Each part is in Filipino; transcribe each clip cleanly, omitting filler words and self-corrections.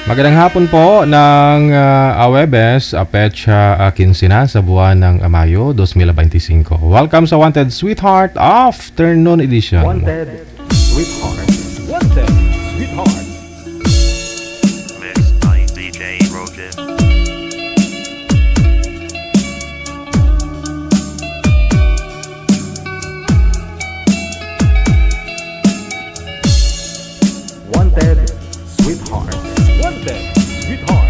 Magandang hapon po ng Awebes, petsa 15 na sa buwan ng Mayo 2025. Welcome sa Wanted Sweetheart Afternoon Edition. Wanted Sweetheart. Wanted Sweetheart. Mixed by DJ Roger. Wanted Sweetheart. Wanted Sweetheart.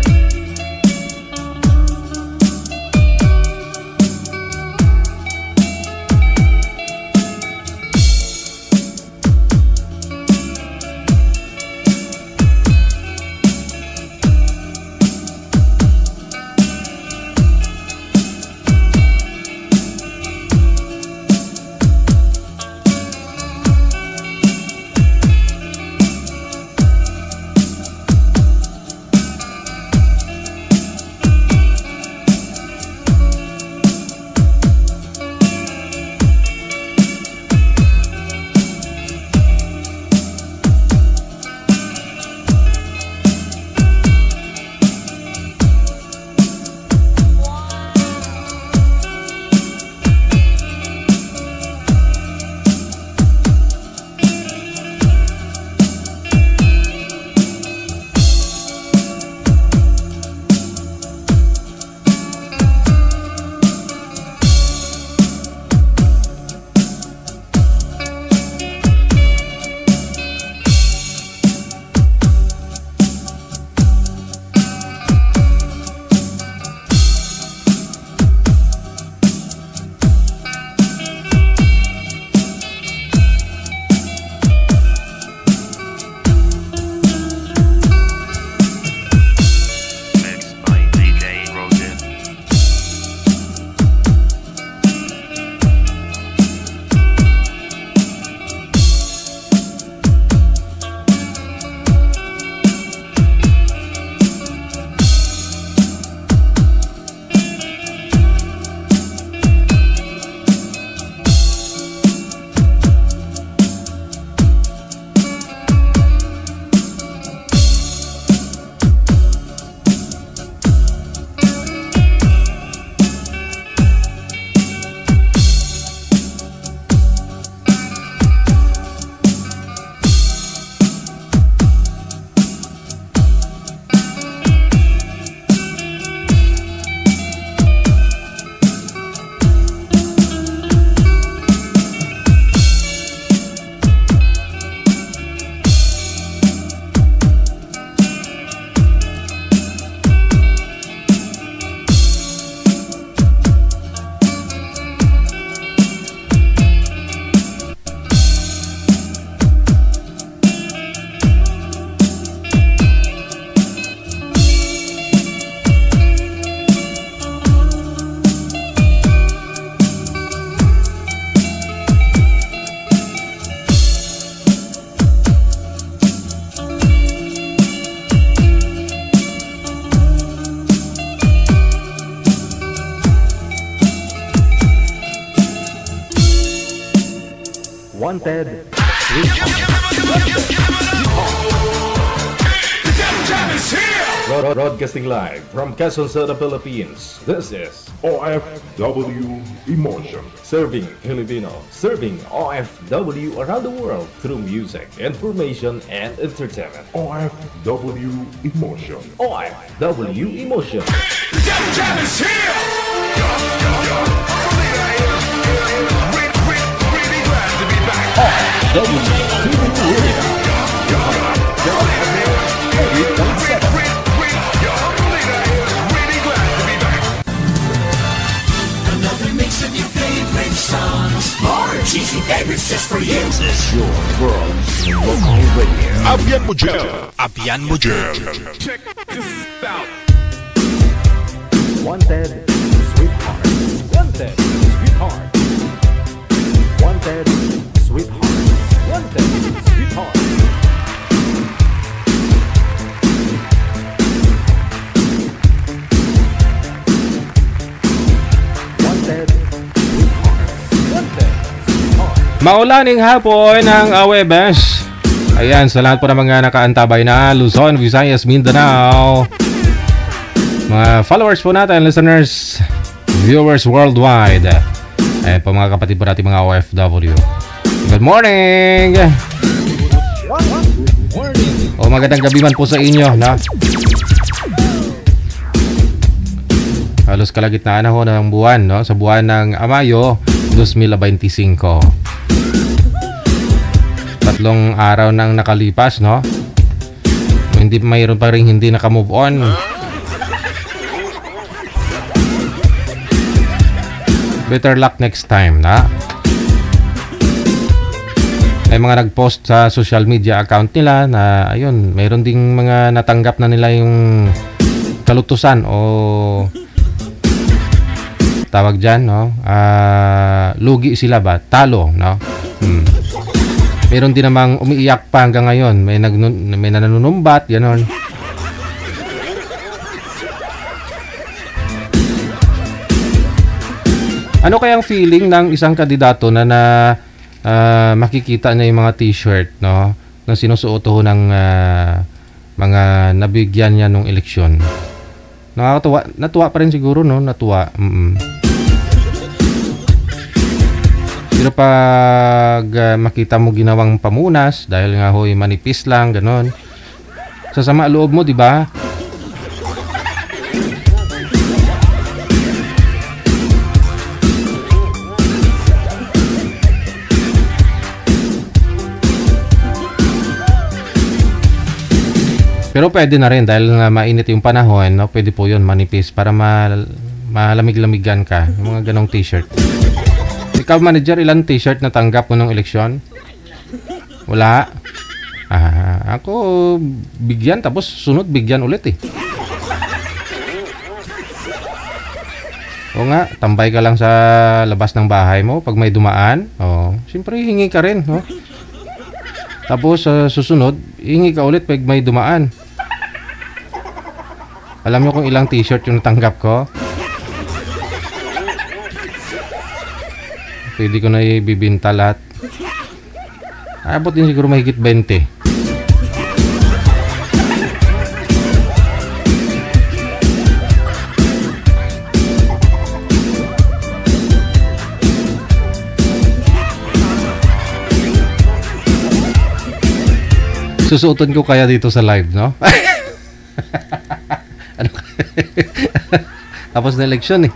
Mixed by DJ Roger. Wanted Sweetheart. Broadcasting live from Quezon City, Philippines. This is OFW Emotion. Serving Filipino, serving OFW around the world through music, information, and entertainment. OFW Emotion. OFW Emotion. Another mix of your favorite songs. More cheesy favorites just for you. This is your world local radio. Abian mo dyan! Abian mo dyan! Check this out. Wanted Sweetheart. Wanted Sweetheart. Wanted Sweetheart. Wanted Sweetheart. Wanted Sweetheart. Wanted Sweetheart. Maulaning hapon ng Awebes. Ayan, sa lahat po ng mga nakaantabay na Luzon, Visayas, Mindanao, mga followers po natin, listeners, viewers worldwide. Ayan po mga kapatid po natin, mga OFW. Good morning! O magandang gabi man po sa inyo, no? Halos kalagitnaan na ho ng buwan, no? Sa buwan ng Mayo 2025. Tatlong araw nang nakalipas, no? Mayroon pa rin hindi naka-move on. Better luck next time, na? May mga nag-post sa social media account nila na ayun, mayroon ding mga natanggap na nila yung kalutusan o tawag dyan, no? Lugi sila ba? Talo, no? Meron din namang umiiyak pa hanggang ngayon. May nananumbat, gano'n. Ano kayang feeling ng isang kandidato na makikita niya yung mga t-shirt, no? Na sinusuoto ng mga nabigyan niya nung eleksyon. Nakakatuwa. Natuwa pa rin siguro, no? Natuwa. Pero pag makita mo ginawang pamunas dahil nga hoy manipis lang ganon, sasama loob mo, di ba? Pero pwede na rin dahil nga mainit yung panahon, no? Pwede po yun manipis para malamig-lamigan ka, yung mga ganong t-shirt. Ikaw, manager, ilang t-shirt na tanggap mo nung eleksyon? Wala. Ako bigyan tapos sunod bigyan ulit eh. O nga, tambay ka lang sa labas ng bahay mo pag may dumaan. Siyempre hingi ka rin, no? Tapos susunod, hingi ka ulit pag may dumaan. Alam niyo kung ilang t-shirt yung natanggap ko? Pwede ko na ibibinta lahat. Abot din siguro mahigit 20. Susuotin ko kaya dito sa live, no? Ano? Tapos na eleksyon eh.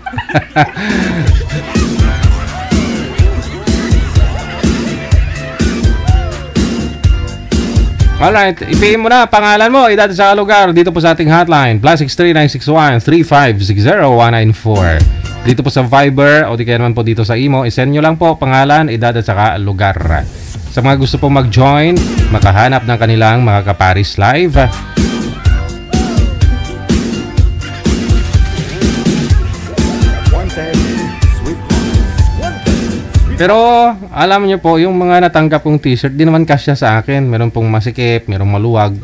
Alright, ipiin mo na pangalan mo, edad sa lugar dito po sa ating hotline +63961-350-194. Dito po sa Viber o di kaya naman po dito sa Imo, isend nyo lang po pangalan, edad at saka lugar. Sa mga gusto pong mag-join, makahanap ng kanilang mga kaparis live, pero alam niyo po, yung mga natanggap kong t-shirt, di naman kasya sa akin. Meron pong masikip, merong maluwag.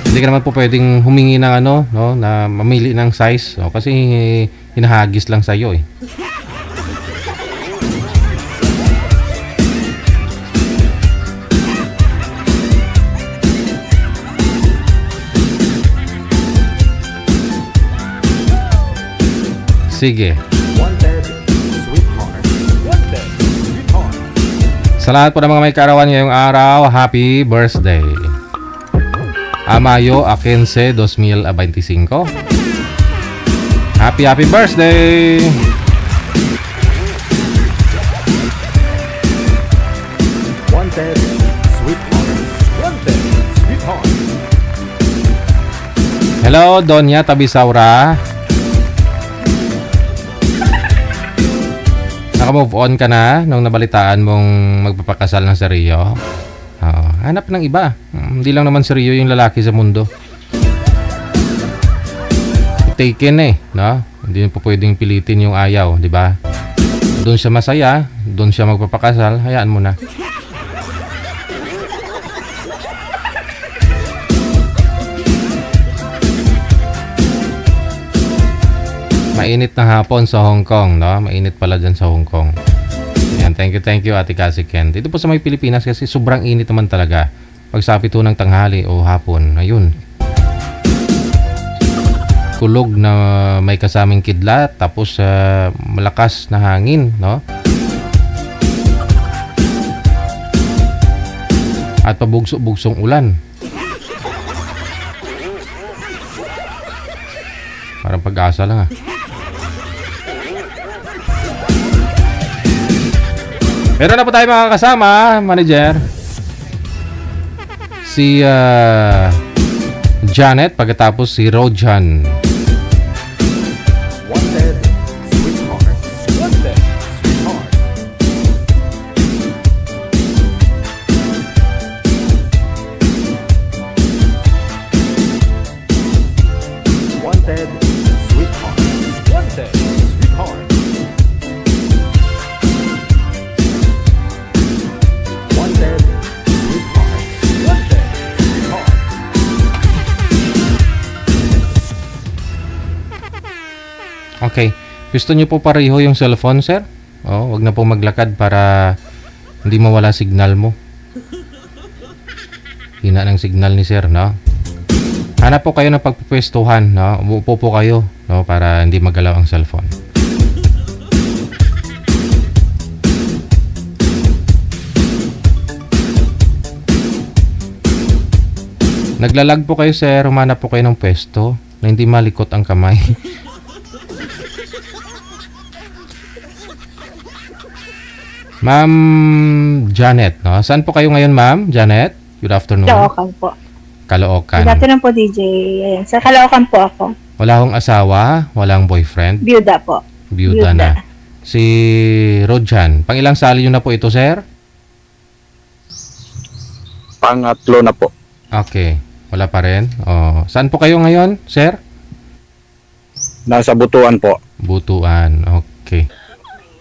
Hindi ka naman po pwedeng humingi ng ano, no, na mamili ng size. Kasi hinahagis lang sa'yo eh. Sige. Sa lahat po ng mga may kaarawan ngayong araw, happy birthday. Mayo 15, 2025. Happy birthday! Wanted, sweetheart. Wanted, sweetheart. Hello, Donya Tabisaura. Naka-move on ka na nung nabalitaan mong magpapakasal ng si Rio? Hanap ng iba. Hindi lang naman si Rio yung lalaki sa mundo. Taken eh, no? Hindi po pwedeng pilitin yung ayaw, di ba? Doon siya masaya, doon siya magpapakasal, hayaan mo na. Mainit na hapon sa Hong Kong, no? Mainit pala dyan sa Hong Kong. Yan, thank you Ate Cassie Ken. Dito po sa may Pilipinas kasi sobrang init naman talaga. Pagsapit po ng tanghali o hapon, ayun. Kulog na may kasaming kidlat, tapos malakas na hangin, no? At pabugso-bugsong ulan. Parang pag-asa lang Meron na po tayo mga kasama, manager. Si Janet, pagkatapos si Rojan. Wanted, sweetheart. Wanted, sweetheart. Wanted, sweetheart. Wanted, sweetheart. Wanted, sweetheart. Wanted, sweetheart. Okay. Gusto niyo po pareho yung cellphone, sir? Oh, wag na po maglakad para hindi mawala signal mo. Hina ng signal ni sir, no? Hanap po kayo ng pagpupwestuhan, no? Umupo po kayo, no? Para hindi magalaw ang cellphone. Naglalag po kayo, sir. Humanap po kayo ng pwesto na hindi malikot ang kamay. Ma'am Janet, no? Saan po kayo ngayon, ma'am? Janet? Good afternoon. Caloocan po. Caloocan. Good afternoon po, DJ. Ayan. Sa Caloocan po ako. Wala akong asawa, walang boyfriend. Byuda po. Byuda na. Si Rojan, pang ilang sali nyo na po ito, sir? Pangatlo na po. Okay. Wala pa rin. Oh. Saan po kayo ngayon, sir? Nasa Butuan po. Butuan. Okay.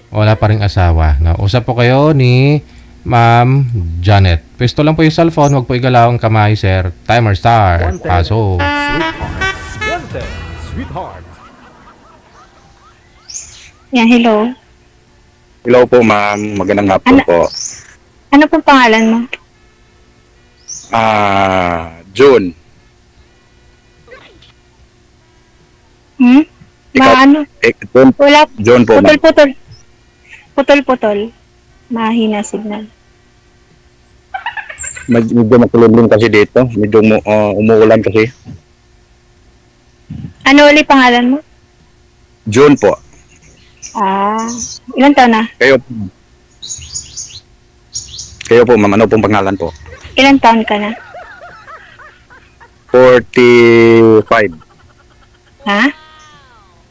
Wala pa rin asawa. No? Usap po kayo ni Ma'am Janet. Pwesto lang po yung cellphone. Huwag po igalaw ang kamay, sir. Timer start. Paso. Sweetheart. Wanted, sweetheart. Yan, hello. Hello po, ma'am. Magandang hapon po. Ano pong pangalan mo? June. Ikaw? Ano? June, Wala. June po, ma'am. Putol-putol. Putol-putol. Mahina signal. Medyo makulubling kasi dito. Medyo umuulan kasi. Ano ulit pangalan mo? June po. Ilan taon na? Kayo po, ma'am. Ano pong pangalan po? Ilan taon ka na? 45. Ha?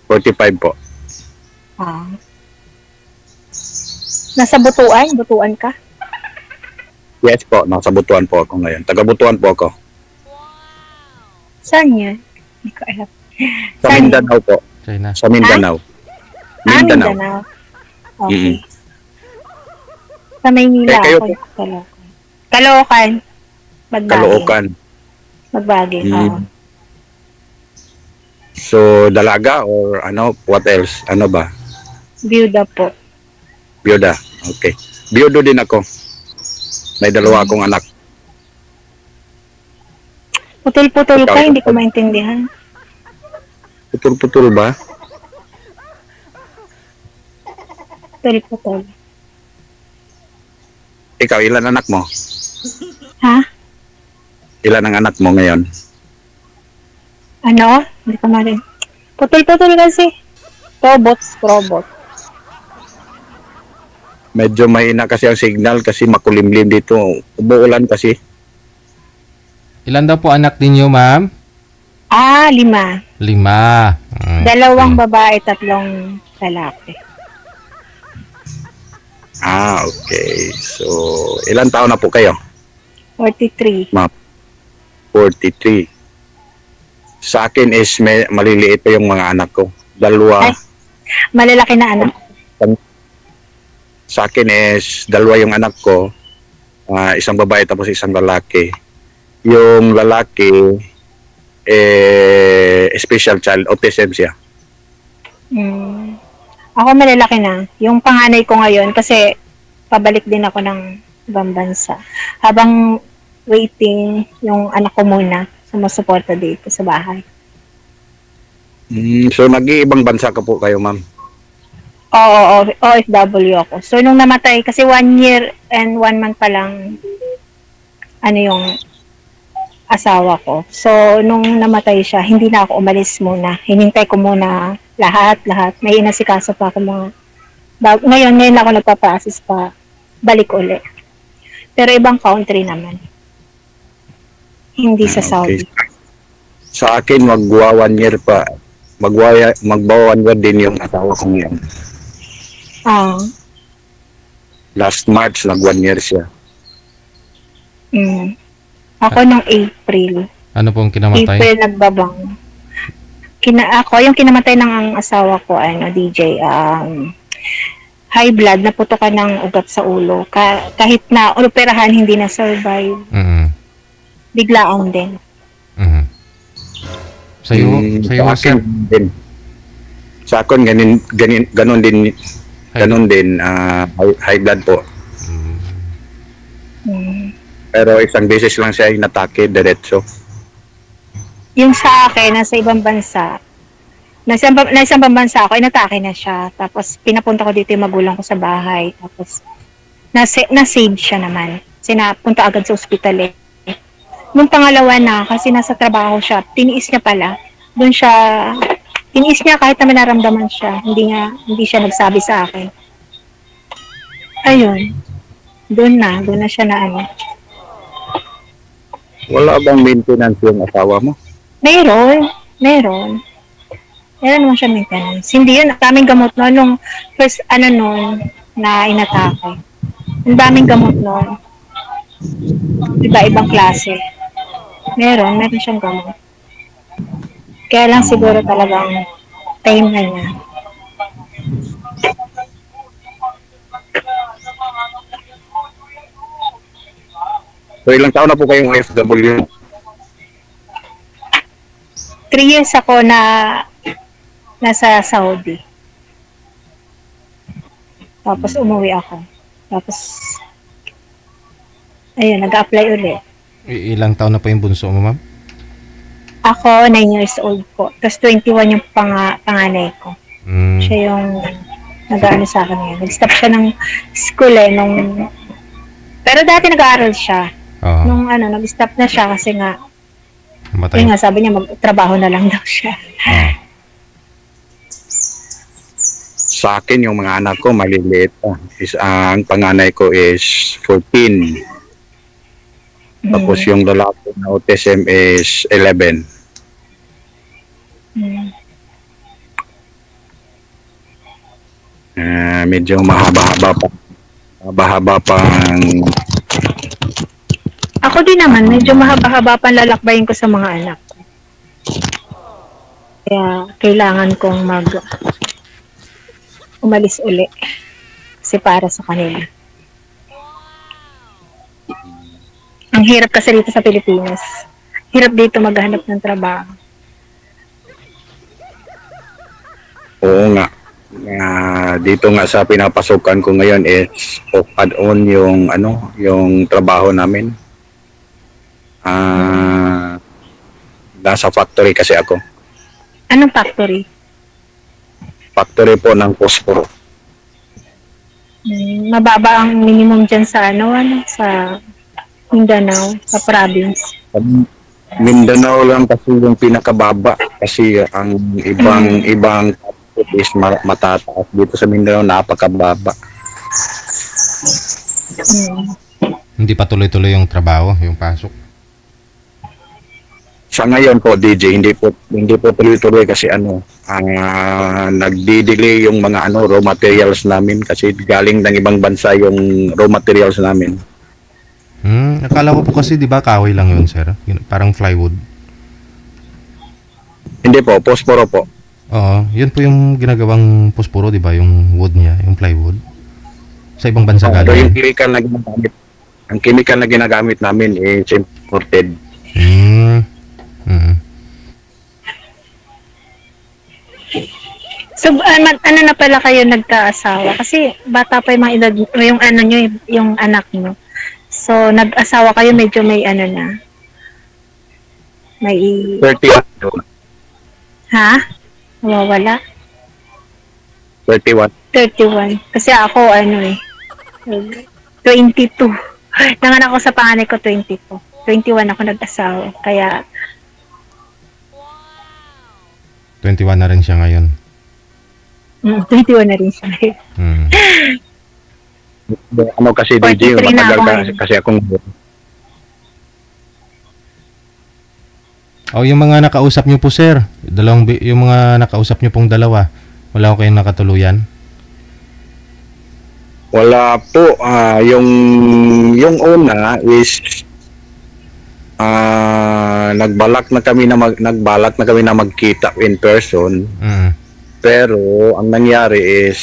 45 po. Nasa Butuan? Butuan ka? Yes po. Nasa Butuan po ako ngayon. Taga Butuan po ako. Saan yan? Hindi ko alam. Sa Mindanao po. China. Sa Mindanao. Mindanao. Okay. Sa Maynila kayo ako. Caloocan. Magbagi. Caloocan. Magbagi. So, dalaga or ano? What else? Ano ba? Byuda po. Byuda. Okay. Byudo din ako. May dalawa akong anak. Putol-putol ka, hindi ko maintindihan. Putol-putol ba? Putol-putol. Ikaw, ilan anak mo? Ha? Ilan ang anak mo ngayon? Ano? Hindi ko marin. Putol-putol kasi. Robot. Medyo mahina kasi ang signal kasi makulimlim dito. Umuulan kasi. Ilan daw po anak ninyo, ma'am? 5. 5. 2 babae, 3 lalaki. Okay. So, ilan taon na po kayo? 43. 43. Sa akin is maliliit pa yung mga anak ko. 2. Ay, malalaki na anak. Sa akin is 2 yung anak ko. Isang babae tapos isang lalaki. Yung lalaki, special child, autism siya. Mm. Ako malalaki na. Yung panganay ko ngayon, kasi pabalik din ako ng ibang bansa. Habang waiting, yung anak ko muna, sumusuporta dito sa bahay. So, nag-iibang bansa ka po kayo, ma'am? Oo, OFW ako. So, nung namatay, kasi 1 year and 1 month pa lang, yung asawa ko. So, nung namatay siya, hindi na ako umalis muna. Hinintay ko muna lahat. May inasikaso pa ako mga... Ngayon ako nagpa-process pa. Balik uli. Pero ibang country naman. Hindi sa Saudi. Sa akin, magwa 1 year pa. Magwa 1 year din yung asawa ko ngayon. Last March, nag 1 year siya. Ako nung April. Ano pong kinamatay? April nagbabang. Yung kinamatay ng ang asawa ko, DJ, high blood, naputokan ng ugat sa ulo. Kahit na operahan, hindi na survive. Biglaan din. Sa'yo, sir? Sa akin, ganun din, high blood po. Pero isang beses lang siya inatake, diretso. Yung sa akin, nasa ibang bansa, nasa ibang bansa ako, inatake na siya. Tapos, pinapunta ko dito yung magulang ko sa bahay. Tapos, na-save siya naman. Sinapunta agad sa ospital Nung pangalawa na, kasi nasa trabaho siya, tiniis niya pala. Tiniis niya kahit na naramdaman siya. Hindi siya nagsabi sa akin. Ayun. Doon na siya na Wala bang maintenance yung asawa mo? Meron. Meron naman siya maintenance. Hindi yun, daming gamot noon. Nung first, na inatake. Ang daming gamot noon. Iba-ibang klase. Meron siyang gamot. Kaya lang siguro talagang time na niya. So, ilang taon na po kayong OFW? 3 years ako na nasa Saudi. Tapos umuwi ako. Tapos, ayun, nag-apply ulit. Ilang taon na po yung bunso mo, ma'am? Ako, 9 years old po. Tapos 21 yung panganay ko. Siya yung nag-ano sa akin ngayon. Nag-stop siya ng school pero dati nag-aaral siya. Nung nag-stop na siya kasi nga sabi niya magtrabaho na lang daw siya. Sa akin, yung mga anak ko maliliit pa. Ang panganay ko is 14. Tapos yung lalaki na autism is 11. Medyo mahaba pa ang... Ako din naman, medyo mahaba-haba pa lalakbayin ko sa mga anak ko. Kaya kailangan kong umalis uli. Kasi para sa kanila. Ang hirap kasi dito sa Pilipinas. Hirap dito maghanap ng trabaho. Oo nga. Dito nga sa pinapasukan ko ngayon is off-add-on yung trabaho namin. Nasa factory kasi ako. Anong factory? Factory po ng posporo. Mababa ang minimum dyan sa sa Mindanao, sa province. Mindanao lang kasi yung pinakababa kasi ang ibang is matataas. Dito sa Mindanao napakababa. Hindi pa tuloy-tuloy yung trabaho, yung pasok. Sa ngayon po, DJ, hindi po tuloy-tuloy kasi nagdi-delay yung mga raw materials namin kasi galing ng ibang bansa yung raw materials namin. Akala ko po kasi 'di ba kahoy lang yun, sir? Parang plywood. Hindi po, posporo po. Oo, yun po yung ginagawang posporo, 'di ba? Yung wood niya, yung plywood. Sa ibang bansa galing. Ang chemical na ginagamit namin is imported. Sa So, ano na pala kayo nagkaasawa? Kasi bata pa yung mga edad, yung ano nyo, yung anak nyo. So, nag-asawa kayo, medyo may ano na. May... 31. Ha? Nawawala? 31. 31. Kasi ako, 22. Nanganak ako sa panganay ko, 22. 21 ako nag-asawa. Kaya, 21 na rin siya ngayon. 21 na rin siya. Ano kasi, DJ, 43 na matagal ako ka ngayon. kasi akong... Yung mga nakausap niyo po, sir. Yung mga nakausap niyo pong dalawa. Wala ko kayong nakatuluyan. Wala po. Yung una is nagbalak na kami na magkita in person. Pero ang nangyari is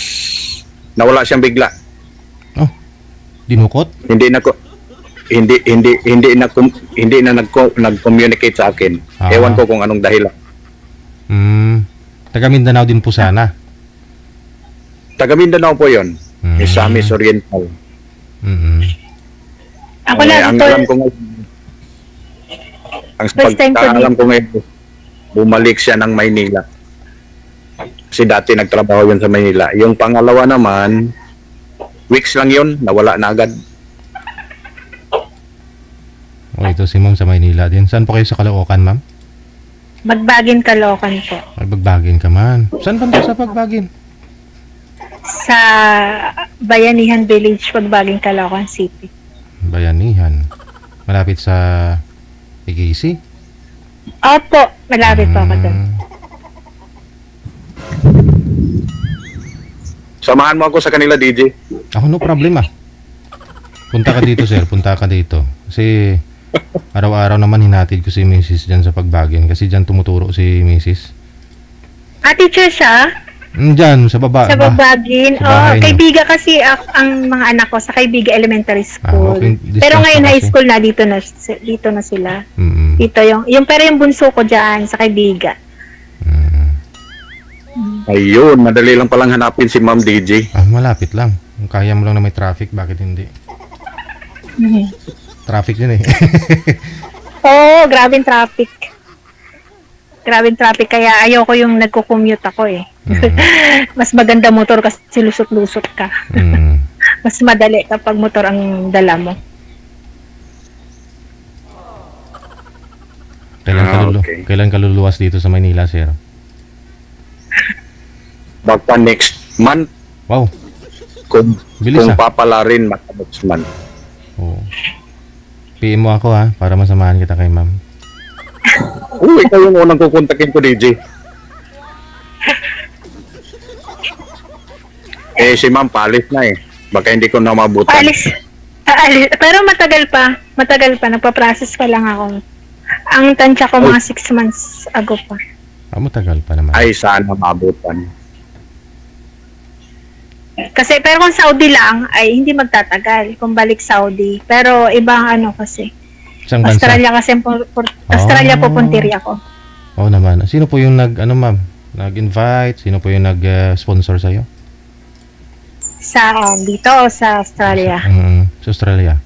nawala siyang bigla. Oh. Dinukot? Hindi na nag-communicate sa akin. Ewan ko kung anong dahilan. Taga Mindanao din po sana. Taga Mindanao po 'yon. Misamis Oriental. Ako lang ang ito. alam ko First time ko alam ko ngayon, bumalik siya ng Maynila. Kasi dati nagtrabaho yun sa Maynila. Yung pangalawa naman, weeks lang yun, nawala na agad. Ito si ma'am sa Maynila din. Saan po kayo sa Caloocan, ma'am? Bagbagin, Caloocan po. Ay, Bagbagin ka man. Saan ba sa Bagbagin? Sa Bayanihan Village, Bagbagin, Caloocan City. Bayanihan. Malapit sa Igisi? Opo, malapit po ako doon. Samahan mo ako sa kanila, DJ. Ako no problema. Punta ka dito, sir. Punta ka dito. Kasi araw-araw naman hinatid ko si Mrs. dyan sa Bagbagin. Kasi dyan tumuturo si Mrs. Teacher siya? Dyan, sa baba. Sa Bagbagin. Sa bahay niyo. Kaibiga kasi ang mga anak ko sa Kaibiga Elementary School. Okay. Pero ngayon Distance na high kasi. school na, dito na sila. Dito pero yung bunso ko dyan sa Kaibiga. Ayun, madali lang palang hanapin si Ma'am DJ. Malapit lang. Kung kaya mo lang na may traffic, bakit hindi? Traffic din eh. Grabing traffic. Grabing traffic, kaya ayoko yung nagko-commute ako eh. Mas maganda motor kasi lusot-lusot ka. Mas madali kapag motor ang dala mo. Kailan ka luluwas dito sa Maynila, sir? Baka next month. Wow. Kung Bilis, papala rin, next month. PM mo ako ha, para masamahan kita kay ma'am. Ikaw yung unang kukontakin ko, DJ. Si ma'am, palis na eh. Baka hindi ko na mabutan. Alis. Pero matagal pa. Nagpa-process pa lang ako. Ang tansya ko mga 6 months ago pa. Matagal pa naman. Ay, sana mabutan. Kasi, pero kung Saudi lang, ay hindi magtatagal. Kung balik Saudi. Pero ibang kasi. Isang bansa? Australia kasi, Australia pupuntiri ako. Naman. Sino po yung nag-invite? Sino po yung nag-sponsor sa'yo? Dito o sa Australia? Sa Australia.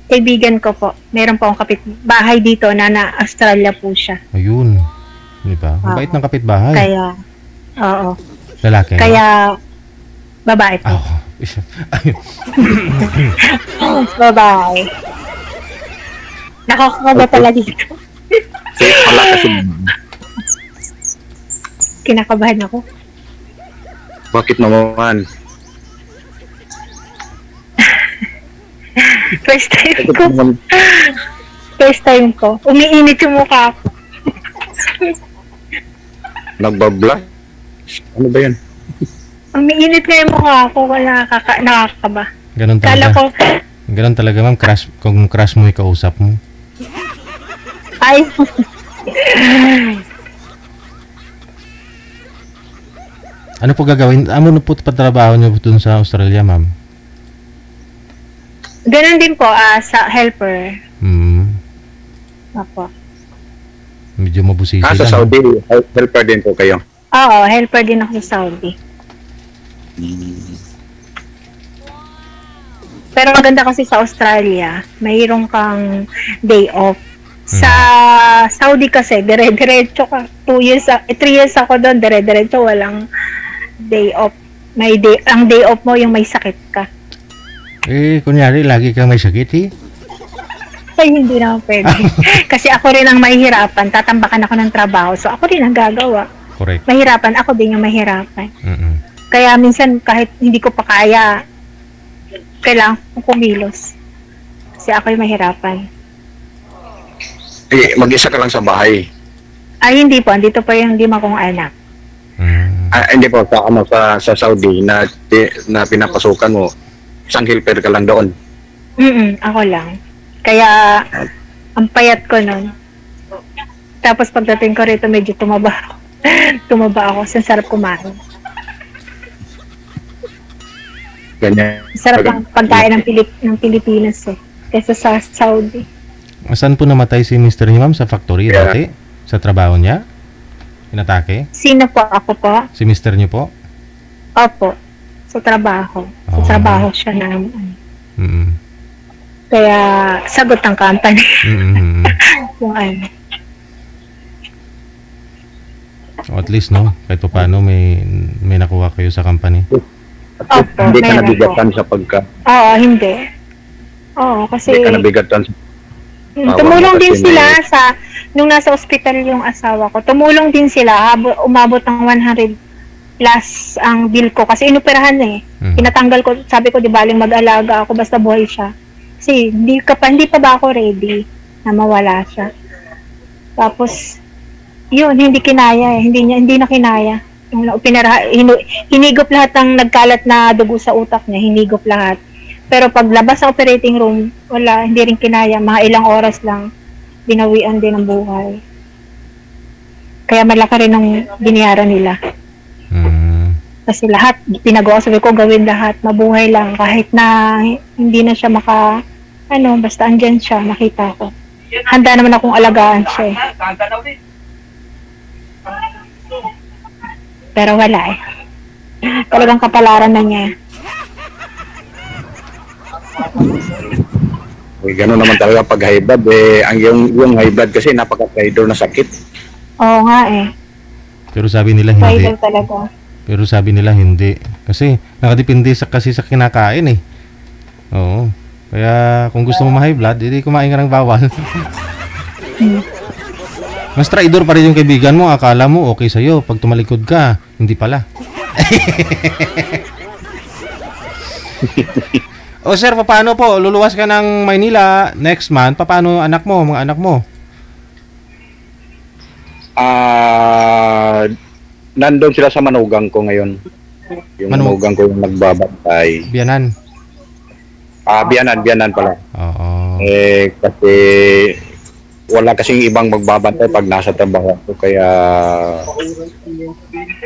Kaibigan ko po. Meron po akong kapitbahay dito na Australia po siya. Ayun. Diba? Ang bait ng kapitbahay. Kaya, oo. Lalaki? Kaya, babae po. Babae. Nakakakaba pala dito. Wala kasi. Kinakabahan ako. Bakit naman? First time ko. Umiinit yung mukha ko. Nagbablush? Ano ba yan? Umiinit nga yung mukha ko. Nakakaba. Ganun talaga. Ganun talaga, ma'am. Kung crush mo, ikausap mo. Ay. Ano po gagawin? Ano po patrabaho niyo dun sa Australia, ma'am? Ganun din po, sa helper. Apo. Medyo mabusisi sa lang. Saudi, helper din po kayo. Oo, helper din ako sa Saudi. Pero maganda kasi sa Australia, mayroon kang day off. Sa Saudi kasi, dire-diretso ka. 3 years ako doon, dire-diretso, walang day off. Ang day off mo yung may sakit ka. Kunyari, lagi kang may sakit eh. Ay, hindi naman pwede. Kasi ako rin ang mahihirapan. Tatambakan ako ng trabaho. So, ako rin ang gagawa. Correct. Mahirapan. Ako din yung mahirapan. Mm-mm. Kaya minsan, kahit hindi ko pa kaya, kailangan ko kumilos. Kasi ako yung mahirapan. Mag-isa ka lang sa bahay. Ay, hindi po. Andito pa yung 5 kong anak. Hindi po, sa Saudi na pinapasukan mo, isang helper ka lang doon. Ako lang. Kaya, ang payat ko nun. Tapos pagdating ko rito, medyo tumaba ako. Tumaba ako. Sarap kumain. Ganyan. Sarap ang pagkain ng Pilipinas eh. Kesa sa Saudi. Saan po namatay si Mr. niyo, ma'am? Sa factory dati? Sa trabaho niya? Inatake? Sino po? Ako po? Si Mr. niyo po? Opo. Sa trabaho. Sa trabaho siya na. Kaya, sagot ang company. Yung ano. At least, no? Kahit pa paano, may nakuha kayo sa company. Opo, hindi ka nabigatan sa pagka... Oo, hindi. Oo, kasi... Hindi ka nabigatan sa... tumulong din sila nung nasa ospital yung asawa ko. Tumulong din sila. Umabot ng 100 plus ang bill ko. Kasi inoperahan eh. Pinatanggal ko, sabi ko, di baling mag-alaga ako basta buhay siya. Kasi hindi pa ba ako ready na mawala siya. Tapos, yun, hindi kinaya eh. Hindi na kinaya. Hinigop lahat ng nagkalat na dugo sa utak niya. Hinigop lahat. Pero paglabas sa operating room, wala, hindi rin kinaya. Mga ilang oras lang, binawian din ang buhay. Kaya malaki rin ang binayaran nila. Kasi lahat, pinagawa, sabi ko, gawin lahat, mabuhay lang. Kahit na hindi na siya basta andyan siya, nakita ko. Handa naman akong alagaan siya eh. Pero wala eh. Talagang kapalaran na niya. Gano'n naman talaga pag high blood yung high blood kasi napaka-traitor na sakit. Oo nga eh. Pero sabi nila hindi. Traitor talaga. Pero sabi nila hindi. Kasi nakadepende kasi sa kinakain eh. Oo. Kaya kung gusto mo ma-high blood, hindi kumain ka ng bawal. Mas traidor pa rin yung kaibigan mo. Akala mo okay sa'yo. Pag tumalikod ka, hindi pala. O sir, paano po? Luluwas ka ng Maynila next month. Paano mga anak mo? Nandun sila sa manugang ko ngayon. Yung manugang ko yung nagbabantay. Biyanan? Biyanan pala. Oo. Kasi wala kasing ibang magbabantay pag nasa trabaho ko. Kaya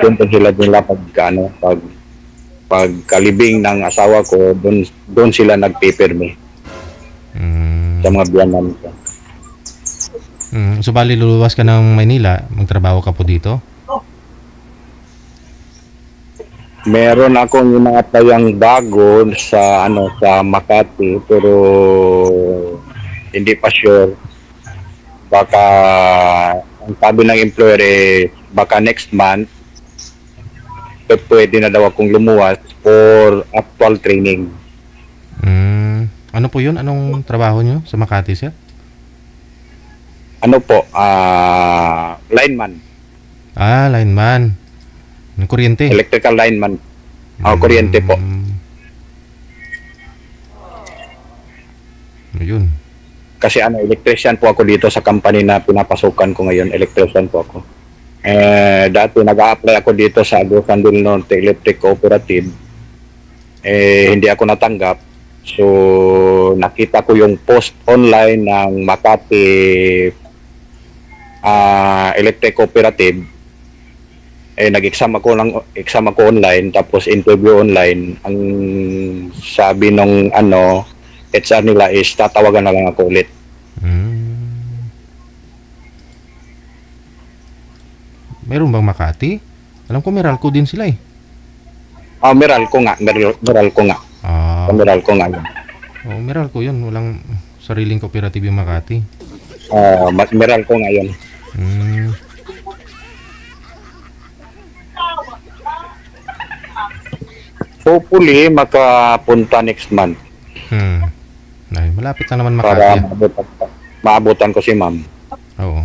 doon po sila nila pag kalibing ng asawa ko, doon sila nagpipirme sa mga biyanan ko. So bali luluwas ka ng Maynila, magtrabaho ka po dito? Meron akong mga tayang bago sa Makati, pero hindi pa sure. Baka ang sabi ng employer baka next month pwede na daw akong lumuwas for actual training. Ano po yun? Anong trabaho nyo sa Makati, sir? Lineman. Lineman. Kuryente? Electrical lineman. Kuryente po. Ayun. Kasi electrician po ako dito sa company na pinapasukan ko ngayon. Electrician po ako. Dati nag-a-apply ako dito sa Agusan del Norte Electric Cooperative. Hindi ako natanggap. So, nakita ko yung post online ng Makati Electric Cooperative. Nag-exam ako online, tapos interview online. Ang sabi nung HR nila is tatawagan na lang ako ulit. Meron bang Makati? Alam ko Meralco din sila eh. Meralco nga. Meralco nga. Meralco nga yun. Meralco yun. Walang sariling cooperative yung Makati. Meralco nga yun. Hopefully, makapunta next month. Ay, malapit na naman Para Makati. maabutan ko si ma'am. Oo.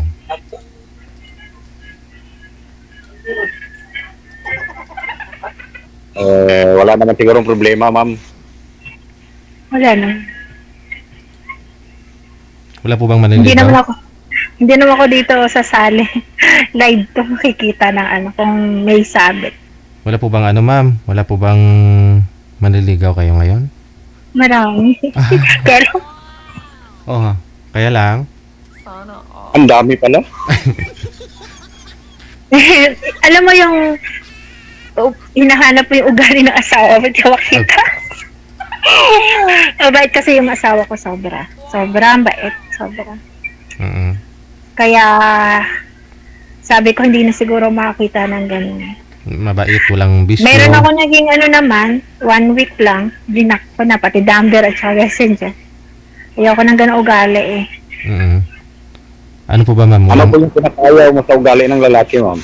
Wala naman sigurong problema, ma'am. Wala na. Wala po bang maniligaw? Hindi naman ako dito sasali. Live to makikita ng kung may sabit. Wala po bang ma'am? Wala po bang maniligaw kayo ngayon? Marami. Pero kaya lang. Ang dami pala. alam mo yung hinahanap mo yung ugali ng asawa mo, di ba kita? Mabait kasi yung asawa ko, sobra. Sobrang bait, sobra. Kaya sabi ko hindi na siguro makakita ng ganun. Mabait, walang bisyo. Meron ako naging naman, 1 week lang, blinak ko na, pati Dumber at saka Messenger. Ayoko ng ganun ugali eh. Ano po ba, ma'am? Ano po yung pinakayaw mo sa ugali ng lalaki, ma'am?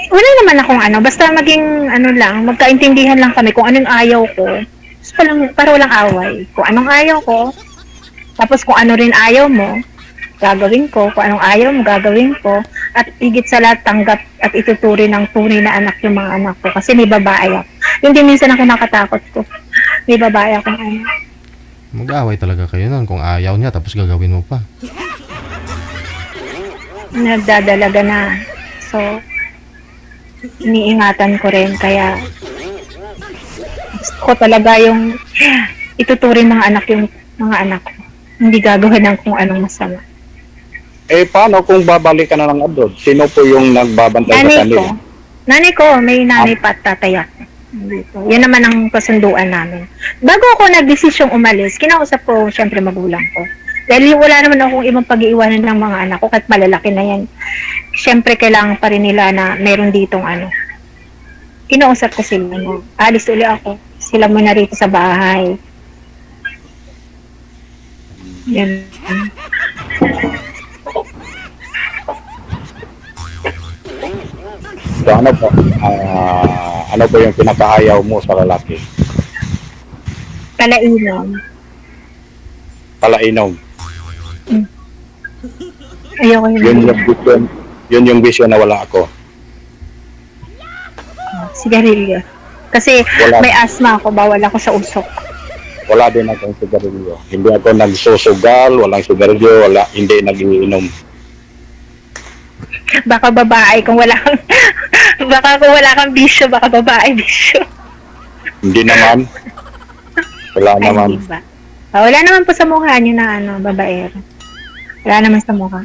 Wala naman akong basta maging lang, magkaintindihan lang kami kung anong ayaw ko. Para walang away. Kung anong ayaw ko, tapos kung ano rin ayaw mo, gagawin ko. Kung anong ayaw mo, gagawin ko. At higit sa lahat, tanggap at ituturi ng tunay na anak yung mga anak ko. Kasi may babae ako. Yung din minsan ako nakatakot ko. May babae akong anak. Mag-aaway talaga kayo nun kung ayaw niya tapos gagawin mo pa. Nagdadalaga na. So, iniingatan ko rin. Kaya, gusto ko talaga yung ituturin mga anak yung mga anak ko. Hindi gagawin ng kung anong masama. Paano kung babalik ka na ng abroad? Sino po yung nagbabantay sa kanila? Nanay ko, may nanay pa at tatay ako. Yan naman ang kasunduan namin. Bago ako nagdesisyong umalis, kinausap ko syempre magulang ko. Dahil wala naman akong ibang pag-iiwanan ng mga anak ko kahit malalaki na yan. Syempre kailangan pa rin nila na meron ditong Kinausap ko sila na alis uli ako. Sila muna rito sa bahay. Yan. So ano po yung pinakayaw mo sa lalaki? Palainom. Ayoko Yun yung vision na wala ako. Sigarilyo. Kasi may asthma ako, bawal ako sa usok. Wala din akong sigarilyo. Hindi ako nagsusugal, walang sigarilyo, hindi nagiinom. Baka babae kung wala kang bisyo, baka babae bisyo. Hindi naman. Wala naman. Diba? Wala naman po sa mukha niyo na babaero. Wala naman sa mukha.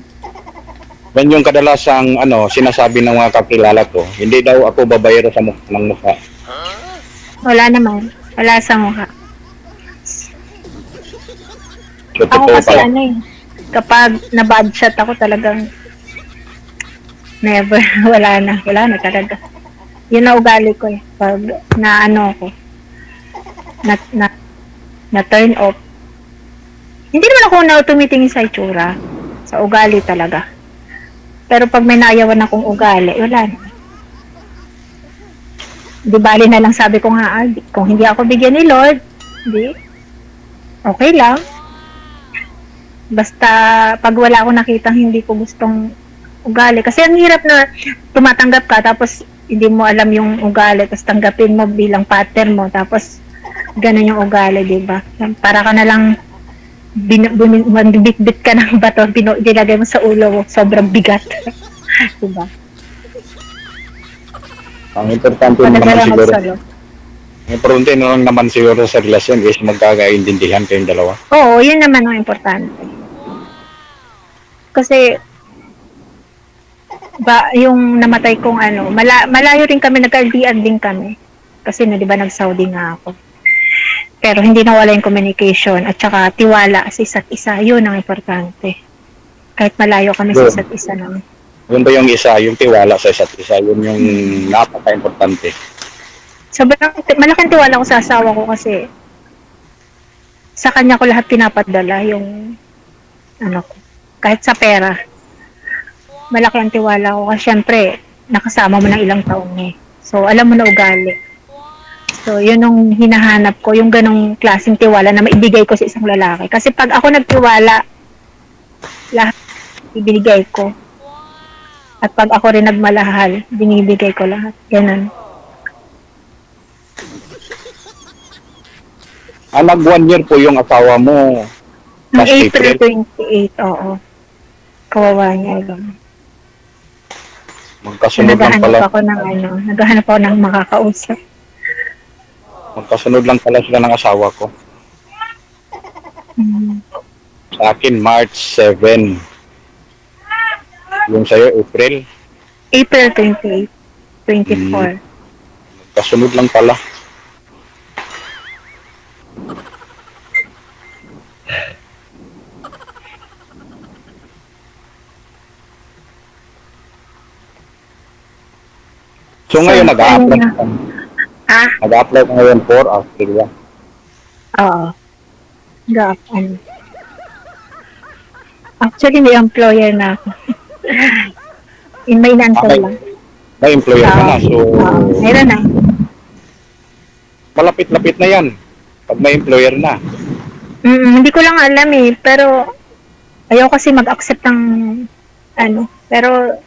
Yan yung kadalasang sinasabi ng mga kakilala ko. Hindi daw ako babaero sa ng mukha. Wala naman. Wala sa mukha. So, Ako kasi kapag na-bad shot ako talagang never, wala na talaga. Yun na ugali ko eh. Pag ko, na turn off. Hindi naman ako tumitingin sa itsura. Sa ugali talaga. Pero pag may naayawan akong ugali, wala na. Di bali na lang sabi ko nga, kung hindi ako bigyan ni Lord, okay lang. Basta pag wala akong nakitang hindi ko gustong ugali. Kasi ang hirap na tumatanggap ka tapos hindi mo alam yung ugali tapos tanggapin mo bilang pattern mo tapos ganun yung ugali, diba? Para ka na lang bit ka ng bato, dilagay mo sa ulo mo, sobrang bigat. Diba? Ang importante naman siguro sa relasyon is magkakaintindihan kayong dalawa. Oo, yun naman ang importante. Kasi yung namatay kong malayo rin kami, nagka-LDR din kami. Kasi di ba nag-Saudi nga ako. Pero hindi nawala yung communication at saka tiwala sa isa't isa. Yun ang importante. Kahit malayo kami sa isa't isa naman. Yun ba yung isa, yung tiwala sa isa't isa, yun yung napaka-importante. Malaking tiwala ko sa asawa ko kasi sa kanya ko lahat pinapadala yung ano ko, kahit sa pera. Malaki ang tiwala ko kasi syempre nakasama mo ng ilang taon eh. So alam mo na ugali. So yun yung hinahanap ko, yung ganong klaseng tiwala na maibigay ko sa isang lalaki. Kasi pag ako nagtiwala, lahat ibinigay ko. At pag ako rin nagmalahal, binibigay ko lahat. Ganun. Nag 1 year po yung asawa mo. Noong Last April 28, oo. Kawawa niya lang. Magkasunod lang pala. Naghahanap ako ng makakausap. Magkasunod lang pala sila ng asawa ko. Sa akin, March 7. Yung sa'yo, April? April 28, 24. Magkasunod lang pala. So ngayon, nag-a-apply ka. Nag-a-apply ka ngayon for Australia. Oo. Actually, may employer na ako. May inanswer lang. May employer ka na. So, meron na. malapit-lapit na yan. Pag may employer na. Hindi ko lang alam eh. Pero, ayaw kasi mag-accept ng pero,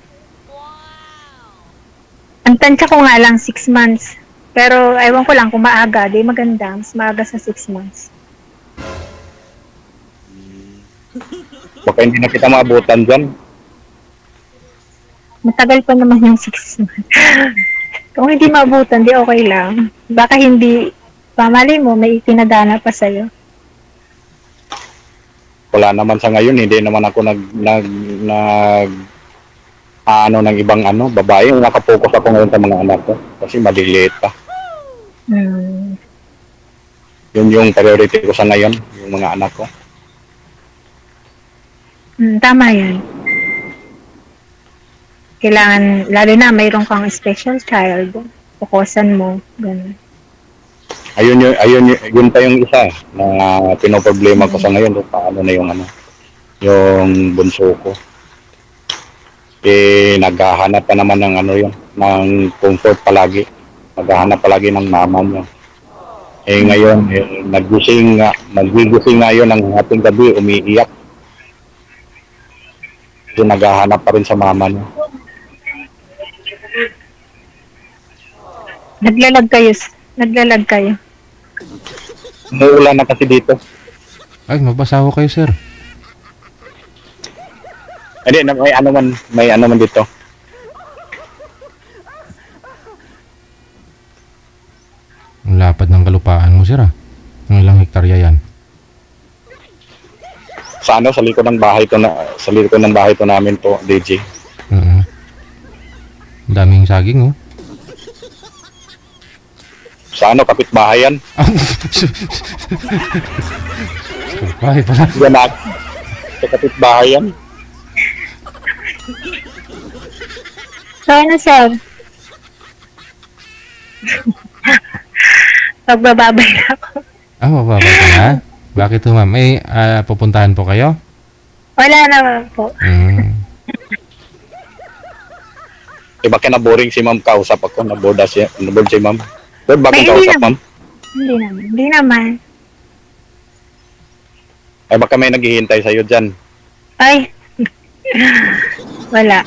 ang tansya ko nga lang 6 months. Pero, ewan ko lang kung maaga. Di maganda. Mas maaga sa 6 months. Baka hindi na kita maabutan dyan. Matagal pa naman yung 6 months. Kung hindi maabutan, di okay lang. Baka hindi, pamali mo, may tinadana pa sa'yo. Wala naman sa ngayon, hindi naman ako ng ibang babae. Nakapokus ako ngayon sa mga anak ko. Kasi maliliit pa. Yun yung priority ko sa ngayon, yung mga anak ko. Tama yan. Kailangan, lalo na mayroon kang special child, pukusan mo, gano'n. Yun pa yung isa na pinoproblema ko sa ngayon, paano na yung bunso ko. Naghahanap pa naman ng ng comfort palagi. Naghahanap palagi ng mama niya. Ngayon, nagigising nga yun ng ating gabi, umiiyak. Naghahanap pa rin sa mama niya. Naglalag kayo. Umuulan na kasi dito. Ay, magbasaho kayo, sir. Hindi, may ano man dito. Ang lapad ng kalupaan mo, sir, ah. Ang ilang hektarya yan. Sa likod ng bahay to namin to, DJ. Daming saging, oh. Sa kapitbahay yan. Bahay pala. Yan na. Sa kapitbahay yan. So, sir? Magbababay na ako. Mababay ka na? Bakit ho, ma'am? Pupuntahan po kayo? Wala naman po. Baka na-boring si ma'am, kausap ako. Na-board si ma'am. Pero bakit kausap, ma'am? Hindi naman. Baka may naghihintay sa'yo dyan. Ay. Wala.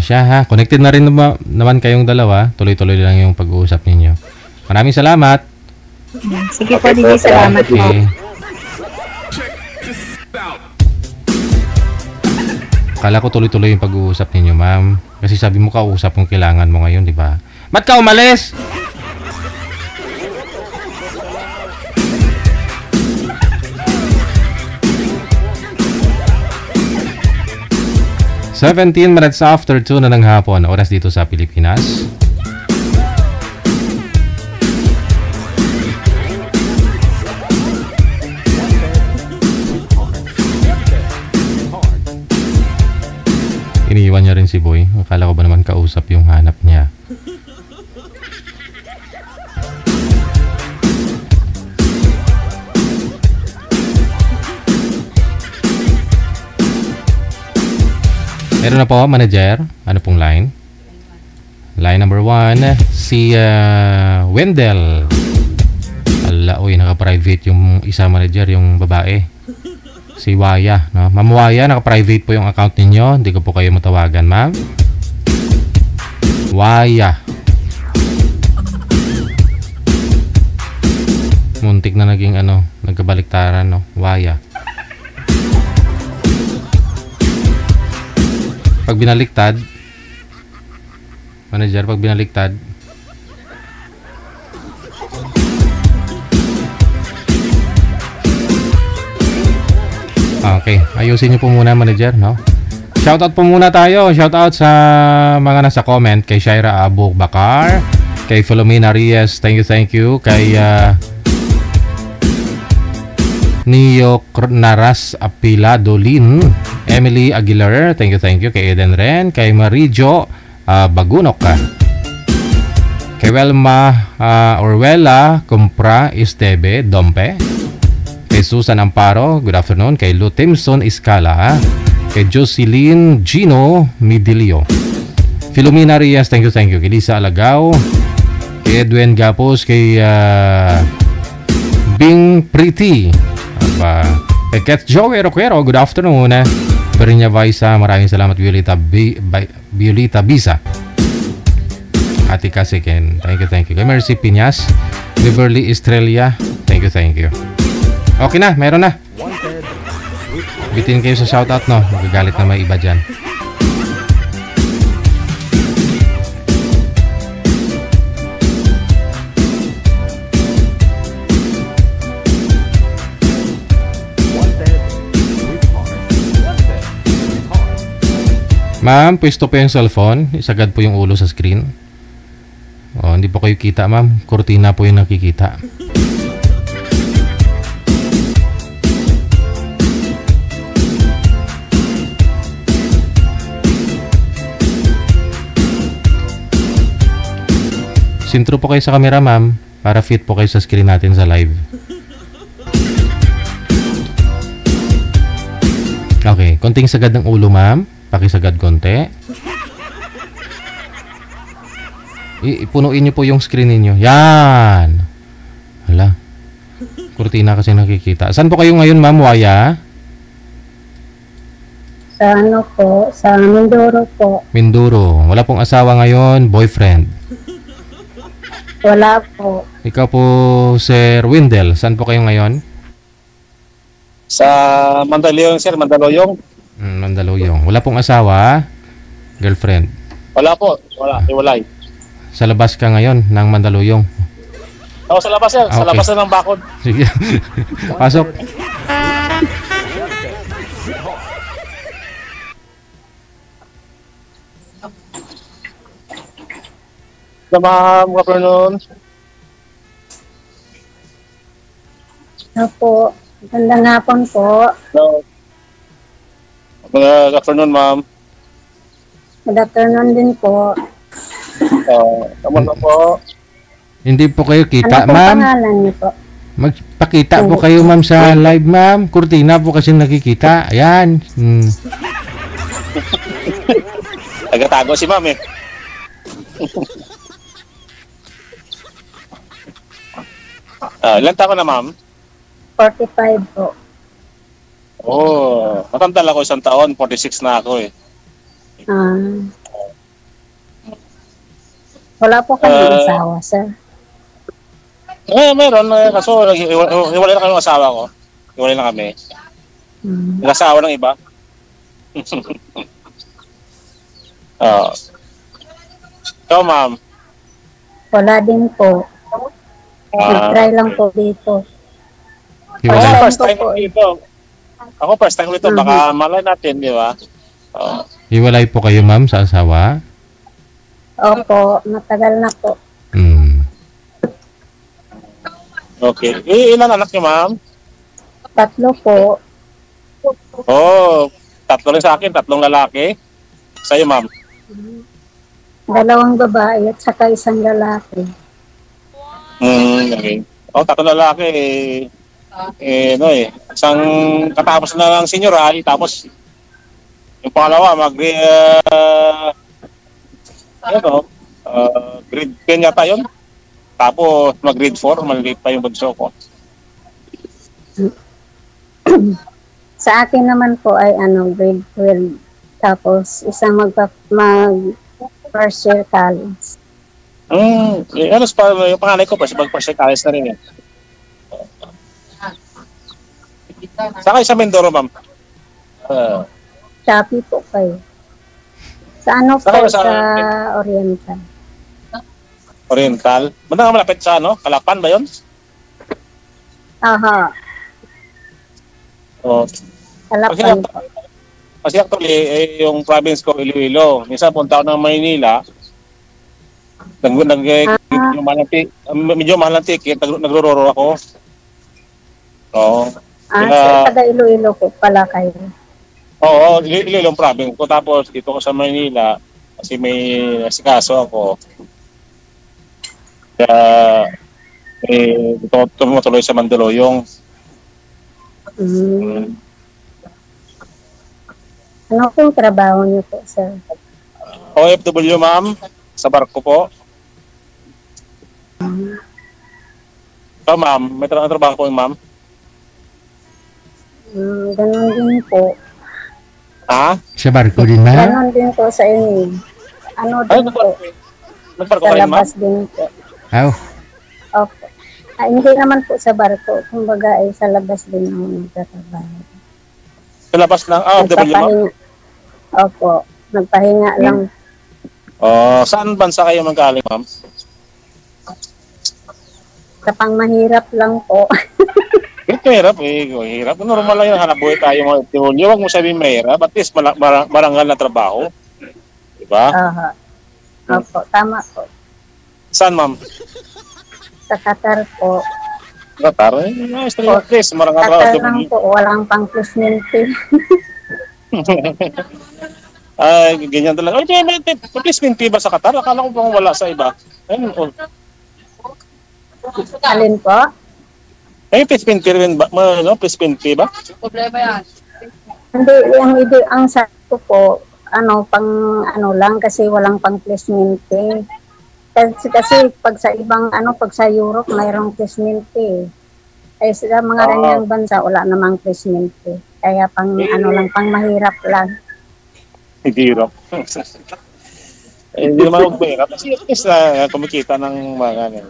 Siya ha. Connected na rin naman kayong dalawa. Tuloy-tuloy lang yung pag-uusap ninyo. Maraming salamat. Sige po, DJ. Salamat po. Akala ko tuloy-tuloy yung pag-uusap ninyo, ma'am. Kasi sabi mo kausap yung kailangan mo ngayon, di ba? Ba't ka umalis? "17 minutes after 2 na ng hapon, oras dito sa Pilipinas. iniwan niya rin si Boy. Akala ko ba naman kausap yung hanap niya. Meron na po, manager. Ano pong line? Line number 1, si Wendell. Ala, uy, naka-private yung isa manager, yung babae. Si Waya, no? Ma'am Waya, naka-private po yung account ninyo. Hindi ko po kayo matawagan, ma'am. Waya. Muntik na naging nagkabaliktaran, no? Waya. Pag binaliktad, manager, pag binaliktad, okay, ayusin niyo po muna, manager, no? Shoutout po muna tayo. Shoutout sa mga nasa comment. Kay Shaira Abu Bakar, kay Filomena Reyes, thank you. Kay Nio Naras Apiladolin, Emily Aguilar, thank you. Kay Eden Ren, kay Marijo Bagunok, kay Welma Orwella Compra Estebe Dompe, kay Susan Amparo, good afternoon. Kay Lu Timson Iscala, kay Jocelyn Gino Midilio, Filomena Reyes, thank you. Kay Lisa Alagaw, kay Edwin Gapos, kay Bing Pretty, kay Kat Joey Roquero, good afternoon. Berinya Vaisa, maraming salamat. Violeta Bisa, Ate Kasiken, thank you. Kay Mercy Piñas, Beverly Estrella, thank you. Okay na, meron na. Bitin kayo sa shoutout, no? Magagalit na may iba dyan. Ma'am, pwesto po yung cellphone. Isagad po yung ulo sa screen. Hindi po kayo kita, ma'am. Kurtina po yung nakikita. Sintro po kayo sa camera, ma'am, para fit po kayo sa screen natin sa live. Okay, konting sagad ng ulo, ma'am. Pakisagad konti. Ipunuin nyo po yung screen ninyo. Yan. Hala. Kurtina kasi nakikita. Saan po kayo ngayon, ma'am Waya? Sa po? Sa Mindoro po. Mindoro. Wala pong asawa ngayon, boyfriend? Wala po. Ikaw po, Sir Wendell. Saan po kayo ngayon? Sa Mandaluyong, sir. Mandaluyong. Mandaluyong. Wala pong asawa? Girlfriend? Wala po. Wala. Iwalay. Sa labas ka ngayon ng Mandaluyong? Oo, sa labas, sir. Okay. Sa labas na ng bakod. Sige. Pasok. Ma'am, good afternoon. Opo. Gandang hapon po. Hello. Good afternoon, ma'am. Good afternoon din po. Naman na po. Hindi po kayo kita, Ano po ma'am? pangalan niyo po? Magpakita po kayo, ma'am, sa live, ma'am. Kurtina po kasi nakikita. Ayan. Nagatago si ma'am eh. Ilan taon na, ma'am? 45 po. Oh, matandal ako 1 taon. 46 na ako eh. Wala po kayong asawa, sir? Meron. Kaso, hiwalay na kami ng asawa ko. Hiwalay na kami. Nag-asawa ng iba. Ikaw, ma'am? Wala din po. Nag-try lang po dito. Ako, first time ko dito. First time ko dito. Baka malay natin, di ba? Hiwalay po kayo, ma'am, sa asawa? Opo, matagal na po. Okay. Ilan anak niyo, ma'am? 3 po. Oh, 3 rin sa akin, 3 lalaki. Sa'yo, ma'am. Dalawang babae at saka isang lalaki. Okay. Tatlo lalaki, isang katapos na ng senior high, tapos yung pangalawa, grade 10 yata yun. Tapos mag-grade 4, maliit pa yung bunso ko. Sa akin naman po ay grade 12. Tapos isang first year college. Yung panganay ko pa, mag-first year college na rin yan. Saan kayo sa Mindoro, ma'am? Shopee po kayo. Sa ano po? Sa Oriental. Oriental? Banda nga malapit sa Kalapan ba yun? Aha. Kalapan po. Kasi actually, yung province ko, Iloilo. Minsan punta ako ng Maynila. Medyo mahal ng ticket. Nagrororo ako. Sa taga Iloilo po pala kayo. Oo, Iloilo yung province ko. Tapos dito ko sa Maynila, kasi may asikaso ako. Kaya, dito tumutuloy sa Mandaluyong. Ano pong trabaho niyo po, sir? OFW, ma'am. Sa barko po. Ma'am, may trabaho po yung ma'am? Ganon din po. Sa barko din, ma'am? Ganon din po sa inyo. Din po? Nagbarko sa kayo, ma'am? labas din po. Opo. Hindi naman po sa barko. Kumbaga ay sa labas din ako nagtatrabaho. Sa labas ng OFW, ma'am? Opo. Nagpahinga lang. Saan bansa kayo magaling, ma'am? Sa pangmahirap lang po. Mahirap hirap. Normal lang yung hanap-buhay tayo mga OFW. Huwag mo sabihin mahirap. At least marangal na trabaho. Diba? Opo, tama po. Saan, ma'am? Sa Qatar po. Qatar? At least marangal na Qatar lang po. Walang pang placement fee. Ay, ganyan talaga. May placement fee ba sa Qatar? Akala ko pang wala sa iba. Alin po? May placement fee rin ba? Placement fee ba? Problema yan. Hindi, ang sa ko po, lang kasi walang pang placement fee. Kasi pag sa ibang, pag sa Europe, mayroong placement fee. Ay sa mga ganyang bansa, wala namang placement fee. Kaya lang, pang mahirap lang. Hirap. Hindi naman magbihirap. Kasi at least kumikita ng mga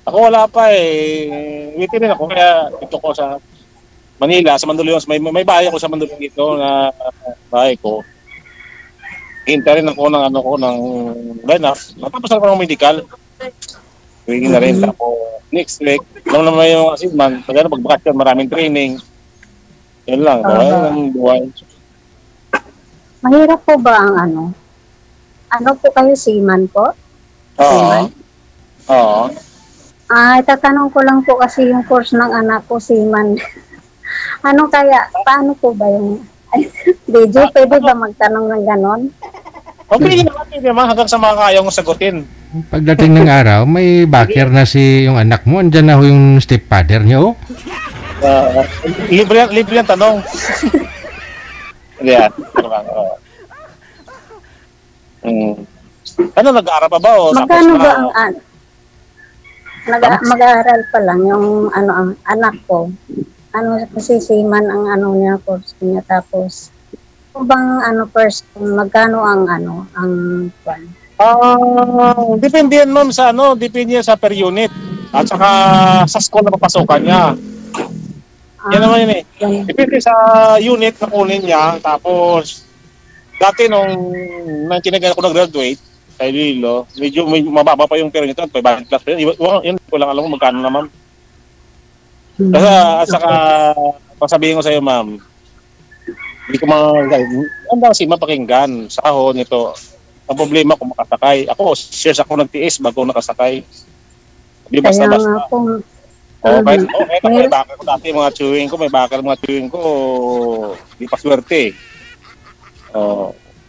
Ako wala pa Waiting rin ako. Kaya dito ko sa Manila, sa Mandaluyong. May bahay ako sa Mandaluyong dito na bahay ko. Hintay rin ako ng lineup. Matapos na ako ng medical. Waiting na rin. Tapos next week, alam naman yung assignment. Pagbakasyon, maraming training. Yun lang. Ang buhay. Mahirap po ba ang Ano po kayo, seaman po? Oo. Tatanong ko lang po kasi yung course ng anak ko, seaman. Paano po ba yung... DJ, pwede ba magtanong ng ganon? Okay naman, hanggang sa mga kaya kong sagutin. Pagdating ng araw, may backer na yung anak mo. Andyan na yung stepfather niyo. Libre yan tanong. Yan. Nag-aaral pa ba? Magkano ba ang mag-aaral pa lang yung ang anak ko. Kasi seaman ang niya, course niya. Tapos, bang first, magkano ang plan? Depende yan, ma'am, depende sa per unit. At saka sa school na papasokan niya. Yan naman yun Depende sa unit na kunin niya. Tapos, dati nung kinagal ako nag-graduate, kay Lilo, medyo mababa pa yung per unit. 500 plus pa yun. Yun ko lang alam kung magkano na, ma'am. Kasi at saka, pasabihin ko sa'yo, ma'am, hindi ko handa kasi mapakinggan sa ahon nito. Ang problema kung makasakay. Ako, shares ako ng TS bago nakasakay. Hindi basta-basta. Kahit ako may bakal ko dati mga chewing ko, may bakal mga chewing ko, hindi pa swerte.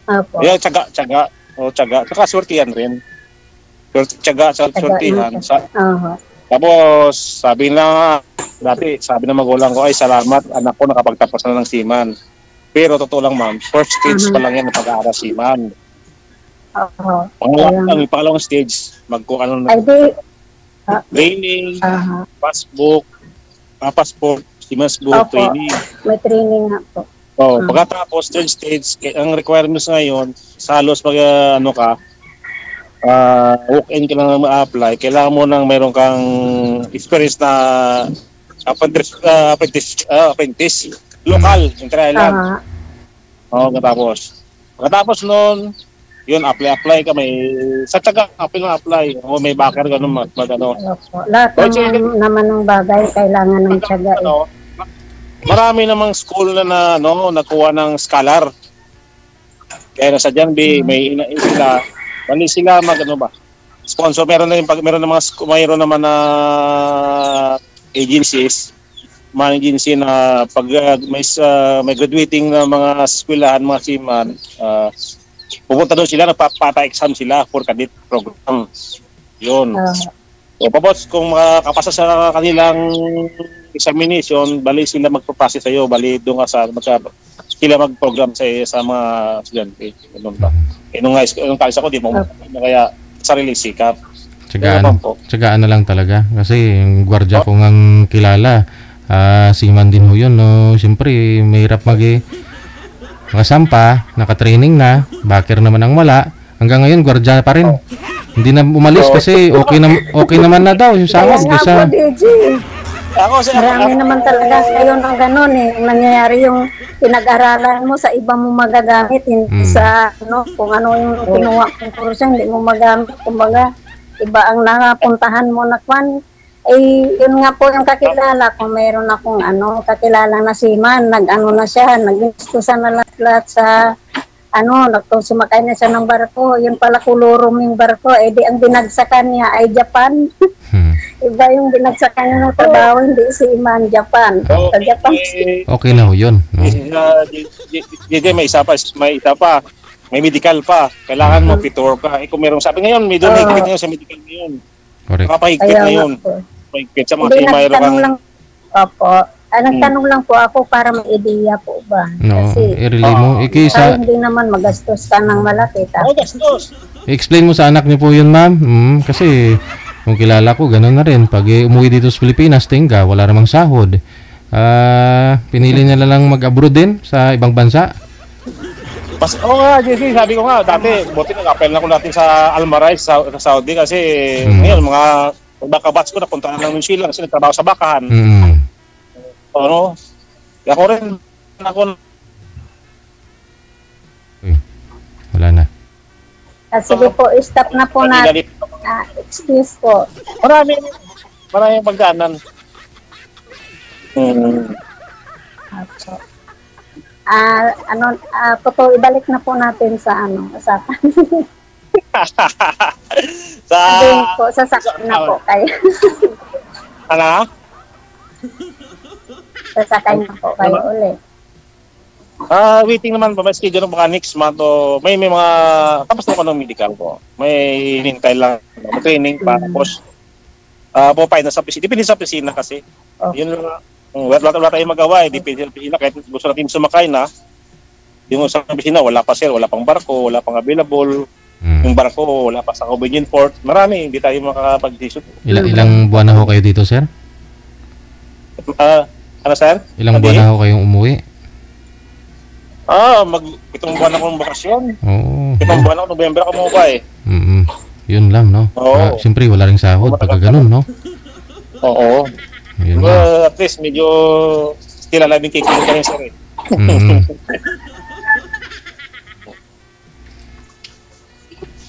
Opo. Yeah, tsaga. O, tsaga. Saka swertihan rin. Tsaga sa swertihan. Tapos, sabi na, dati, sabi na magulang ko, ay salamat, anak ko nakapagtapos na ng seaman. Pero totoo lang ma'am, first stage pa lang yan ng pag-aaral seaman. Pangalawang stage, magkuano na training, passport, seaman's book, training. May training nga po. Pagkatapos, third stage, ang requirements ngayon, sa halos mag, walk-in ka lang ma-apply, kailangan mo nang mayroon kang experience na apprentice, lokal, yung trial. Pagkatapos noon, yun, apply ka, may, sa tsaga, apply, o may backer, gano'n, Lahat naman ng bagay, kailangan ng tsaga. Marami namang school na nakuha ng scholar. Kaya nasa dyan, may sila, bali sila sponsor, meron naman na agencies, mga agency na pag may graduating na mga eskwelahan, mga seaman, pupunta doon sila, nagpapa-exam sila for cadet program. Yun. So, pabos, kung makakapasa sa kanilang examination, bali sila magpo-process sa'yo, bali doon ka sila mag-program sa mga estudyante. Ganun ba? Nung kalis ako, di mo kaya sarili sikap. Tsagaan na lang talaga. Kasi yung gwardiya ko ngang kilala, seaman din ho yun, no? Siyempre, mahirap makasampa, nakatraining na, backer naman ang wala. Hanggang ngayon, gwardiya pa rin. Hindi na umalis kasi okay naman na daw yung sahod. Marami naman talaga ngayon ang gano'n eh. Ang nangyayari yung pinag-aralan mo sa iba mo magagamit, hindi sa kung ano yung kinuha kong kurso, hindi mo magamit. Kumbaga, iba ang nakapuntahan mo na kwan. Yun nga po yung kakilala ko. Mayroon akong kakilala na seaman. Nag-ano na siya, nag-gustusan na lahat sa sumakay na siya ng barko. Yun pala kulurum yung barko. Di ang binagsakan niya ay Japan. Iba yung binagsakan niya ng trabaho, hindi seaman, Japan. Sa Japan. Okay na ho yun. May isa pa. May medical pa. Kailangan mo pitor ka. Kung meron sabi ngayon, may doon higpit ngayon sa medical ngayon. Nakapahigpit ngayon. Pahigpit sa mga mayroon kang... Opo. Nagtanong lang po ako para may ideya po ba? Kasi i-relay mo. hindi naman magastos ka ng malaki. Gastos. I-explain mo sa anak niyo po yun, ma'am. Kasi kung kilala ko, gano'n na rin. Pag umuwi dito sa Pilipinas, tingga, wala namang sahod. Pinili niya lang mag-abroad din sa ibang bansa. JC, sabi ko nga, dati, buti nag-apply na ko natin sa Almaray, sa Saudi, kasi ngayon, mga baka-bats ko, napunta na lang ng Sheila kasi nagtrabaho sa bakahan. Ako rin, wala na. Sige po, stop na po natin. Excuse po. Maraming pagdaanan. Ibalik na po natin sa usapan. Sasakay na po kayo. Sasakay na po kayo ulit. Waiting naman pa, may schedule ng mga next month o may mga, tapos na ko ng medical ko. May hinintay lang, may training pa, tapos pupay na sa opisina. Depende sa opisina kasi. Yun lang, wala tayong magawa eh. Depende sa opisina, kahit gusto natin sumakay na, yung sa opisina, wala pa sir, wala pang barko, wala pang available. Yung barko, wala pa sa convenient port. Marami, hindi tayo makapag-desisyon. Ilang buwan na ho kayo dito, sir? Sir? Ilang buwan na ho kayong umuwi? Itong buwan akong bakasyon. Oo. Itong buwan ako, November ako mo ba eh. Yun lang, no? Siyempre, wala ring sahod pagka ganun, no? Oo. At least, medyo still alive yung kikinig ka rin, sir eh.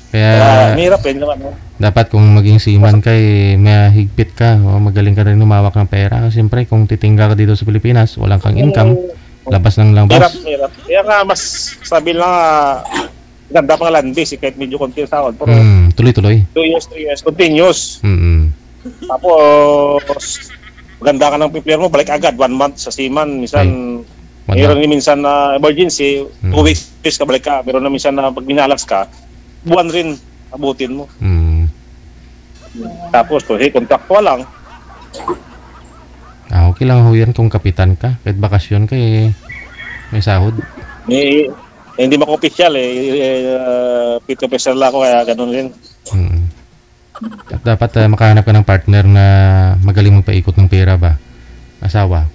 Kaya, mahirap eh naman, no? Dapat kung maging seaman ka, mahigpit ka, magaling ka rin lumawak ng pera. Siyempre, kung titingga ka dito sa Pilipinas, walang kang income, labas ng labas. Hirap. Kaya nga, mas sabi lang ganda pang land base, kahit medyo konti yung sahod. Pero tuloy-tuloy. 2 years, 3 years, continuous. Tapos, maganda ka ng prepare mo, balik agad, 1 month sa seaman, minsan Meron din minsan na emergency, 2 weeks ka balik ka. Meron na minsan na pag minalas ka, buwan rin abutin mo. Tapos, kontraktual lang. Okay lang ho yan kung kapitan ka. Kahit bakasyon ka may sahod. Hindi mako-official pito official lang ako, kaya ganun rin. At dapat makahanap ka ng partner na magaling magpaikot ng pera ba? Asawa.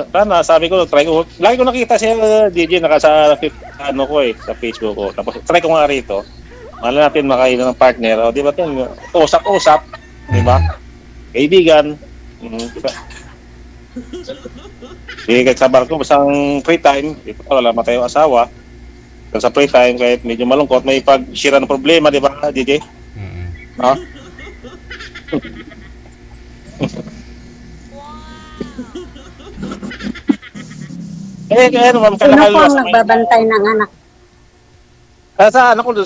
Sana, sabi ko, try ko. Lagi ko nakita siya, DJ, sa Facebook ko. Tapos, try ko nga rito. Mala natin makailan ng partner. Di ba ito? Usap-usap. Di ba? Kaibigan. Kahit sa barko, basang free time, ito wala matayong asawa. Sa free time, kahit medyo malungkot, may pag-share ng problema, di ba, DJ? No? Sino po ang nagbabantay ng anak? Sa anak ko doon,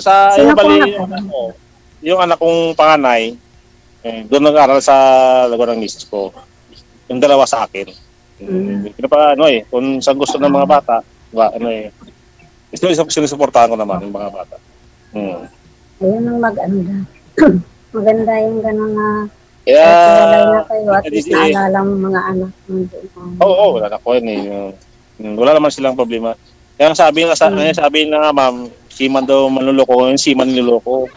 yung anak kong panganay, doon nag-aral sa lugar ng misis ko. Yung dalawa sa akin. Kung saan gusto ng mga bata, sinusuportahan ko naman yung mga bata. Ayun ang maganda yung gano'n na walay na kayo at least naalala mo mga anak. Oo, wala na ko yun wala naman silang problema. Kaya sabi na nga ma'am, si man daw manluloko, yung si man niloloko.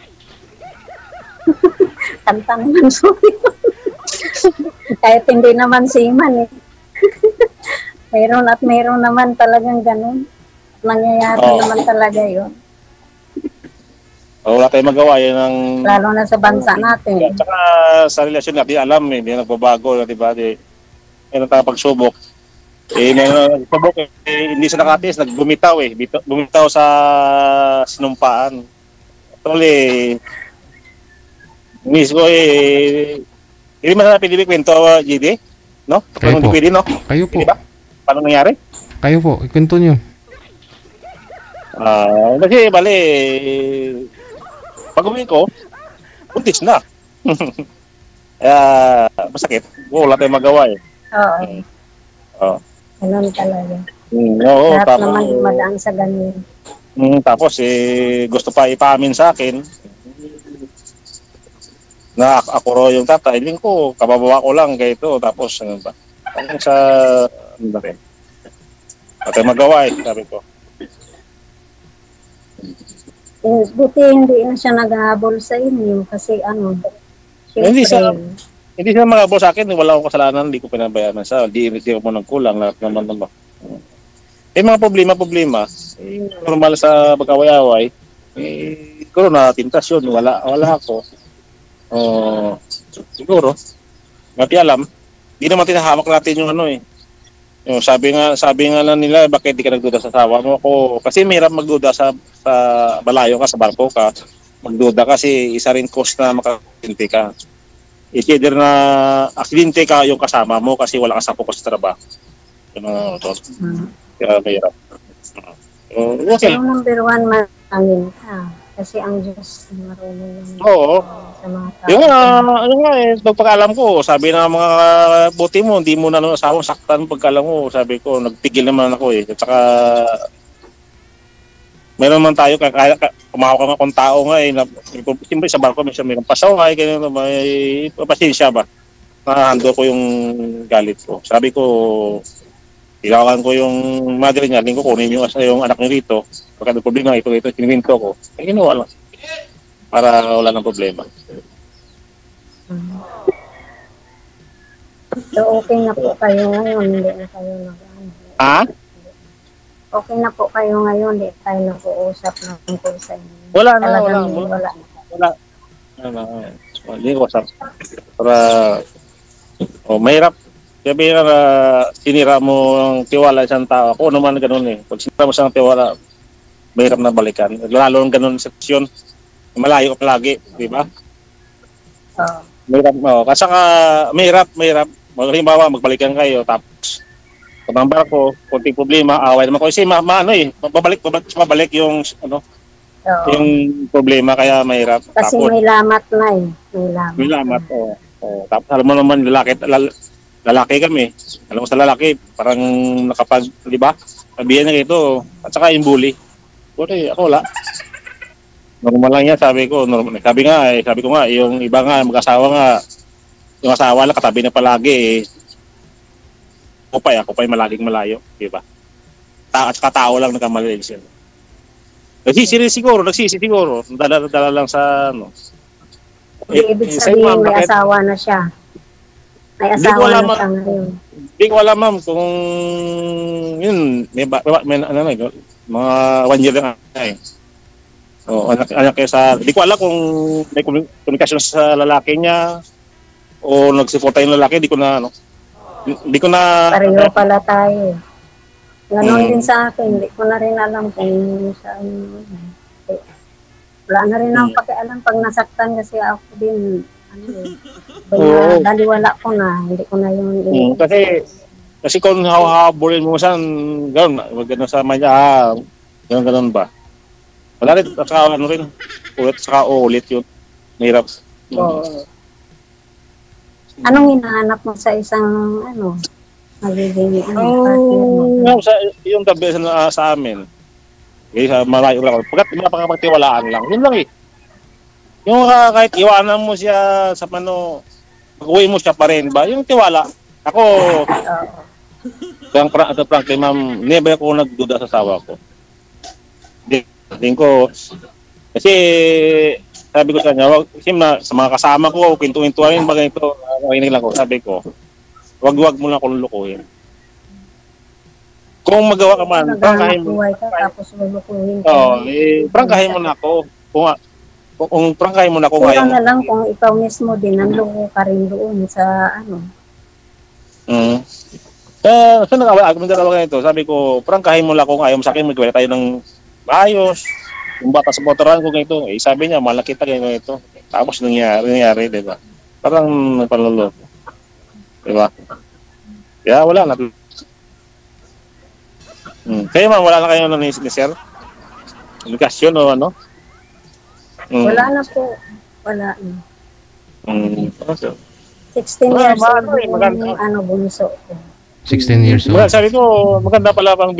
Tantang man sorry. Kahit hindi naman si man mayroon naman talagang ganun. Nangyayari naman talaga yun. Wala tayong magawa yan ng... Lalo na sa bansa natin. At saka sa relasyon natin, alam hindi nagbabago, diba? Meron tayong pagsubok. Pagsubok, hindi siya nakatis, nagbumitaw bumitaw sa sinumpaan. Actually, miss ko hindi man natin pwede kwento, GD? No? Kayo po. Pwede, no? Kayo po. Diba? Paano nangyari? Kayo po, ikwento nyo. Kasi, pag uwi ko, buntis na. Kaya, masakit. Wala tayong magawa Oo. Ganun talaga. Oo, lahat naman dumadaan sa ganun. Tapos, gusto pa ipaamin sa akin na ako raw yung tatay. Hindi ko, kababawa ko lang kaya ito. Tapos, hanggang sa, rin. At magawa sabi ko. Buti hindi na siya naghahabol sa inyo kasi hindi siya maghahabol sa akin, wala akong kasalanan, hindi ko pinabayaan sa hindi ko mo nagkulang lahat naman. Mga problema normal sa pagkaway-away, siguro na tentasyon, wala ako. Siguro ngati alam, hindi naman tinahamak natin yung yung sabi nga lang nila, bakit di ka nagduda sa asawa mo? Kasi mahirap magduda sa balayo ka, sa barko ka. Magduda kasi isa rin cause na maka-aksidente ka. Either na aksidente ka yung kasama mo kasi wala ka sa focus sa trabaho. Kaya mahirap. Okay. So, number 1, manangin ka. Kasi ang Diyos marunong sa mga tao. Yung pagpag-alam ko, sabi na mga buti mo, hindi mo na asawang saktan pagkalam mo. Sabi ko, nagpigil naman ako At saka, meron naman tayo, kumakaw ka nga kung tao nga siyempre sa barko, may pasaway, may pasensya ba? Nahando ko yung galit ko. Sabi ko, ilawakan ko yung mother niya, hindi ko kunin yung anak niya rito. Pagka may problema, ito, kiniminto ko. Ginawa lang. Para wala ng problema. So, okay na po kayo ngayon, hindi na kayo Okay na po kayo ngayon, hindi tayo nag-uusap na tungkol sa inyo. Wala. Hindi ko usap. Para, mahirap. Sabi nga sinira mo ang tiwala sa tao. Ako naman ganun Pag sinira mo sa tiwala, mahirap na balikan. Lalo ng ganun sitwasyon, malayo ka palagi, di ba? Mahirap mo. Kasi mahirap. Halimbawa, magbalikan kayo, tapos pagmambar ko, konting problema, away naman ko. Kasi mabalik yung yung problema, kaya mahirap. Kasi tapos, may lamat na May lamat, Tapos alam mo naman, lalaki kami. Alam mo sa lalaki, parang nakapag, di ba? Sabihan na ito, at saka yung bully. Buti, ako wala. Normal lang yan, sabi ko. Normal. Sabi ko nga, yung iba nga, mag-asawa nga, yung asawa lang katabi na palagi ako pa yung malaging malayo, di ba? At saka tao lang nagkamali siya. Nagsisi siguro. Dala lang sa ano. Ibig sabihin may asawa na siya. May asawa na siya ngayon. Hindi ko alam, ma'am, kung yun, may mga 1 year lang eh. So, anak kayo sa, hindi ko alam kung may komunikasyon sa lalaki niya o nagsuporta yung lalaki, hindi ko na pareho pala tayo. Ganon din sa akin, hindi ko na rin alam kung saan. Wala na rin akong pakialam pag nasaktan kasi ako din, daliwala ko na, hindi ko na yung... Kasi kung hahabulin mo saan, gano'n sa maya, gano'n ba? Wala rin, saka ulit yun. Mahirap. Anong hinahanap mo sa isang, magiging, partner? Yung tabi sa amin. Okay, sa malayo lang. Pagkatiwalaan lang. Yun lang eh. Yung kahit iwanan mo siya sa mag-uwi mo siya pa rin ba? Yung tiwala. Ako, frankly, ma'am, never ako nagduda sa asawa ko. Hindi ko, kasi sabi ko sa kanya, sa mga kasama ko, kwento-kwentuhan ba ganito, makinig lang ko, sabi ko, wag mo lang akong lulukuhin. Kung magawa ka man, prangkahin mo. Prangkahin mo na ako. Kung prangkahin mo na ako, kaya na lang kung ikaw mismo din, nanloko ka rin doon sa so nag-awag ganito, sabi ko, prangkahin mo lang kung ayaw mo sa akin, magkawala tayo ng ayos. Yung bata sa motoran ko ganito, sabi niya, mahal kita ganito. Tapos nangyari, di ba? Parang nagpalolo. Di ba? Kaya wala na. Kaya man, wala na kayo ni sir? Komunikasyon o ano? Wala na po. Wala na. 16 years old bunso ko. 16 years old. Sabi ko, maganda pala pang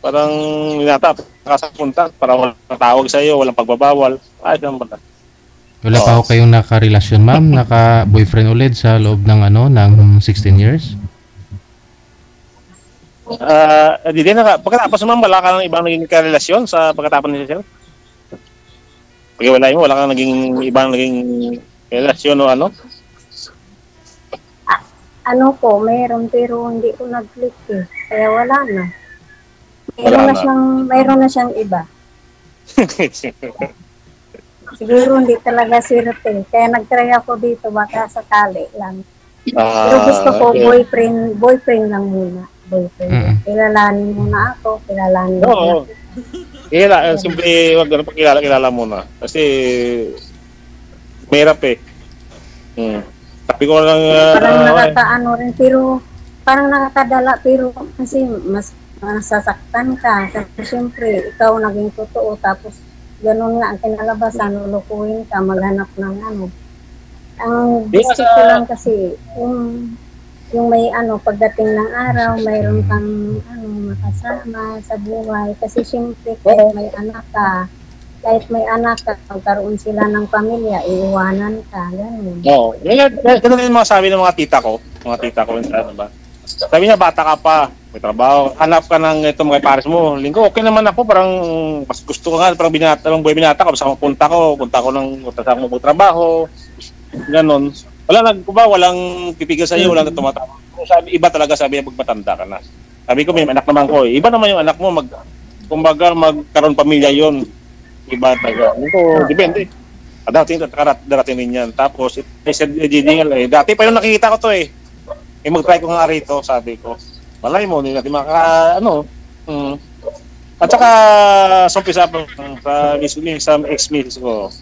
parang binata, nakasapunta, para walang tawag sa iyo, walang pagbabawal. Ay, naman pala. Wala pa ako kayong nakarelasyon, ma'am? Naka-boyfriend ulit sa loob ng ng 16 years? Pagkatapos naman, wala ka ng ibang naging karelasyon sa pagkatapos ni sir? Pag-iwalay mo, wala kang ibang naging relasyon o ano? Meron pero hindi ko nag-click eh. Kaya wala na. Mayroon na siyang iba. Siguro hindi talaga swerte. Kaya nag-try ako dito baka sakali lang. Pero gusto ko boyfriend lang muna. Kilalanin muna ako, kilalanin mo. Simple, wag ganun pakilala muna. Kasi mahirap eh. Sabi ko lang parang nakakaano rin pero parang nakakadala pero kasi mas nasasaktan ka kasi siyempre ikaw naging totoo tapos ganun nga ang kinalabasan, lulukuhin ka, maghanap ng ang gusto ko lang kasi yung may pagdating ng araw mayroon kang makasama sa buhay kasi siyempre kahit may anak ka pagkaroon sila ng pamilya, iiwanan ka, gano'n. Ganun yung mga sabi ng mga tita ko, ba? Sabi niya, bata ka pa, may trabaho, hanap ka ng itong mga pares mo. Linggo, okay naman ako, parang mas gusto ko nga, parang binata ko, basta punta ko ng trabaho, gano'n. Walang pipigil sa iyo, walang tumatawag. Iba talaga sabi niya, magmatanda ka na. Sabi ko, may anak naman ko, iba naman yung anak mo, magkaroon pamilya yon. Iba talaga. Depende. Darating din yan. Tapos, dati pa yung nakikita ko to eh. Mag-try ko nga rito, sabi ko. Malay mo, hindi natin At saka, sumpisa pa sa ex-miss ko.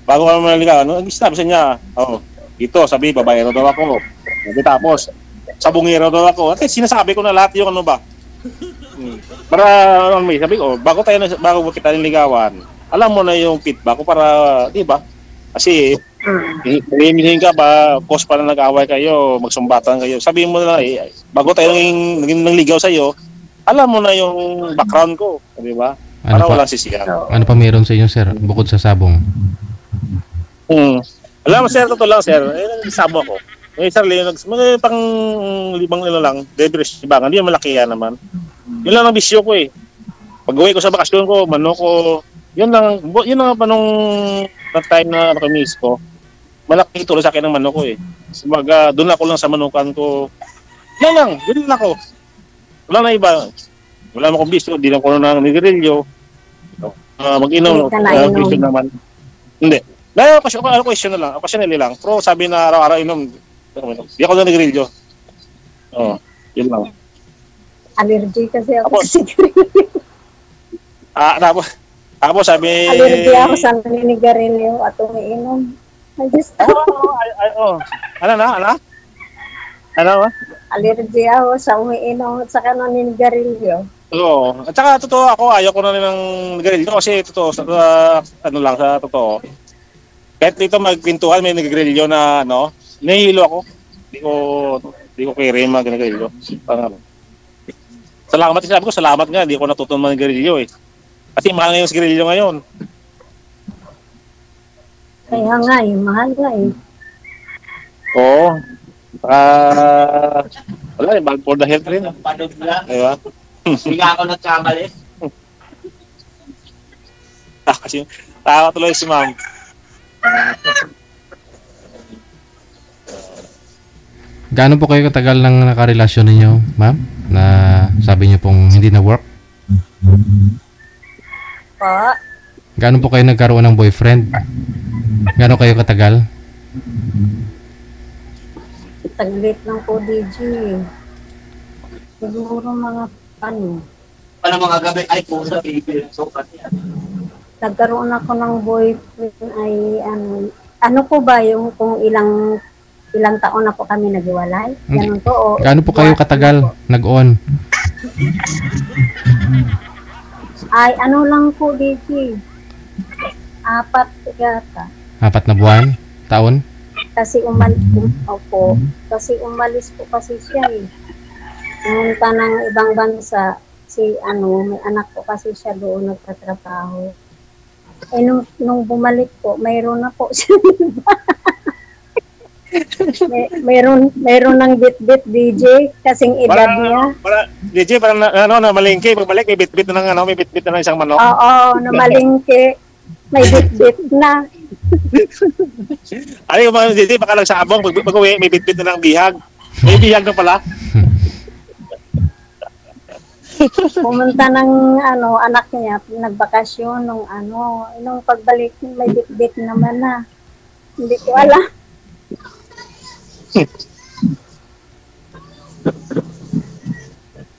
Bago ka naman naligaw, sabi sa niya, ito, sabi, babaero daw ako. Tapos, sabungero daw ako. At sinasabi ko na lahat yung ba? Para sabi ko, bago kita niligawan, alam mo na yung feedback ko para, di ba? Kasi, hinihingi ka ba, post pa na nag-away kayo, magsumbatan kayo. Sabihin mo na, bago tayo naging nangligaw sa'yo, alam mo na yung background ko, di ba? Para walang sisiyan. Ano pa meron sa inyo, sir, bukod sa sabong? Alam mo, sir, totoo lang, sir. Sabo ako. May sarili, mga pang 5 lang, debris, iba. Hindi malaki yan naman. Yun lang ang bisyo ko eh. Pag-uwi ko sa bakasyon ko, manok ko, yun lang pa nung time na nakamiss ko. Malaki tuloy sa akin ng manok ko eh. Sumaga, doon ako lang sa manukan ko. Yan lang, yun lang ako. Wala na iba. Wala mo kong bisyo, di lang ko nang nigarilyo. Mag-inom, bisyo naman. Hindi. Dahil question na lang, occasionally lang. Pero sabi na araw-araw inom, di ako na nigarilyo. Yun lang. Allergy kasi ako sa sigarilyo. Tapos sabi... Allergy ako sa naninigarilyo at umiinom. Ano na? Allergy ako sa umiinom at saka naninigarilyo. Oo. At saka totoo ako, ayaw ko na rin ng nigarilyo kasi totoo, sa totoo. Kahit dito magpintuhan, may nigarilyo na nahihilo ako. Di ko kaya rin mag-nigarilyo. Salamat, sabi ko, salamat nga, di ko natutunan mag-nigarilyo eh. Kasi mahal nga yung sigarilyo ngayon. Kaya nga eh, mahal nga eh. Oo. Wala eh, bad for the health rin. Panog na. Diba? Hindi ako nagkamali. Kasi tawa tuloy si ma'am. Gaano po kayo katagal ng nakarelasyon ninyo, ma'am? Na sabi niyo pong hindi na work? Pa? Gaano po kayo nagkaroon ng boyfriend? Gaano kayo katagal? Taglit lang po, DJ. Siguro mga Paano mga gabi? Ay, kung sa baby. So, nagkaroon ako ng boyfriend ay ano po ba yung kung ilang taon na po kami naghiwalay? Ganun po o... Gaano po kayo katagal nag-on? Ay, ano lang po, DJ. 4 yata. 4 na buwan? Taon? Kasi umalis po kasi siya eh. Pumunta ng ibang bansa, may anak ko kasi siya doon nagtatrabaho. Eh, nung bumalik po, mayroon na po siya. mayroon ng bit-bit DJ kasing edad niya. DJ parang malingki pagbalik may bit-bit na may bit-bit na isang manok. Oo, na malingki. May bit-bit na. Ano yung mga DJ baka lang sabong pag-uwi may bit-bit na ng bihag. May bihag na pala. Pumunta ng anak niya nagbakasyon nung pagbalik may bit-bit naman na. Hindi ko alam.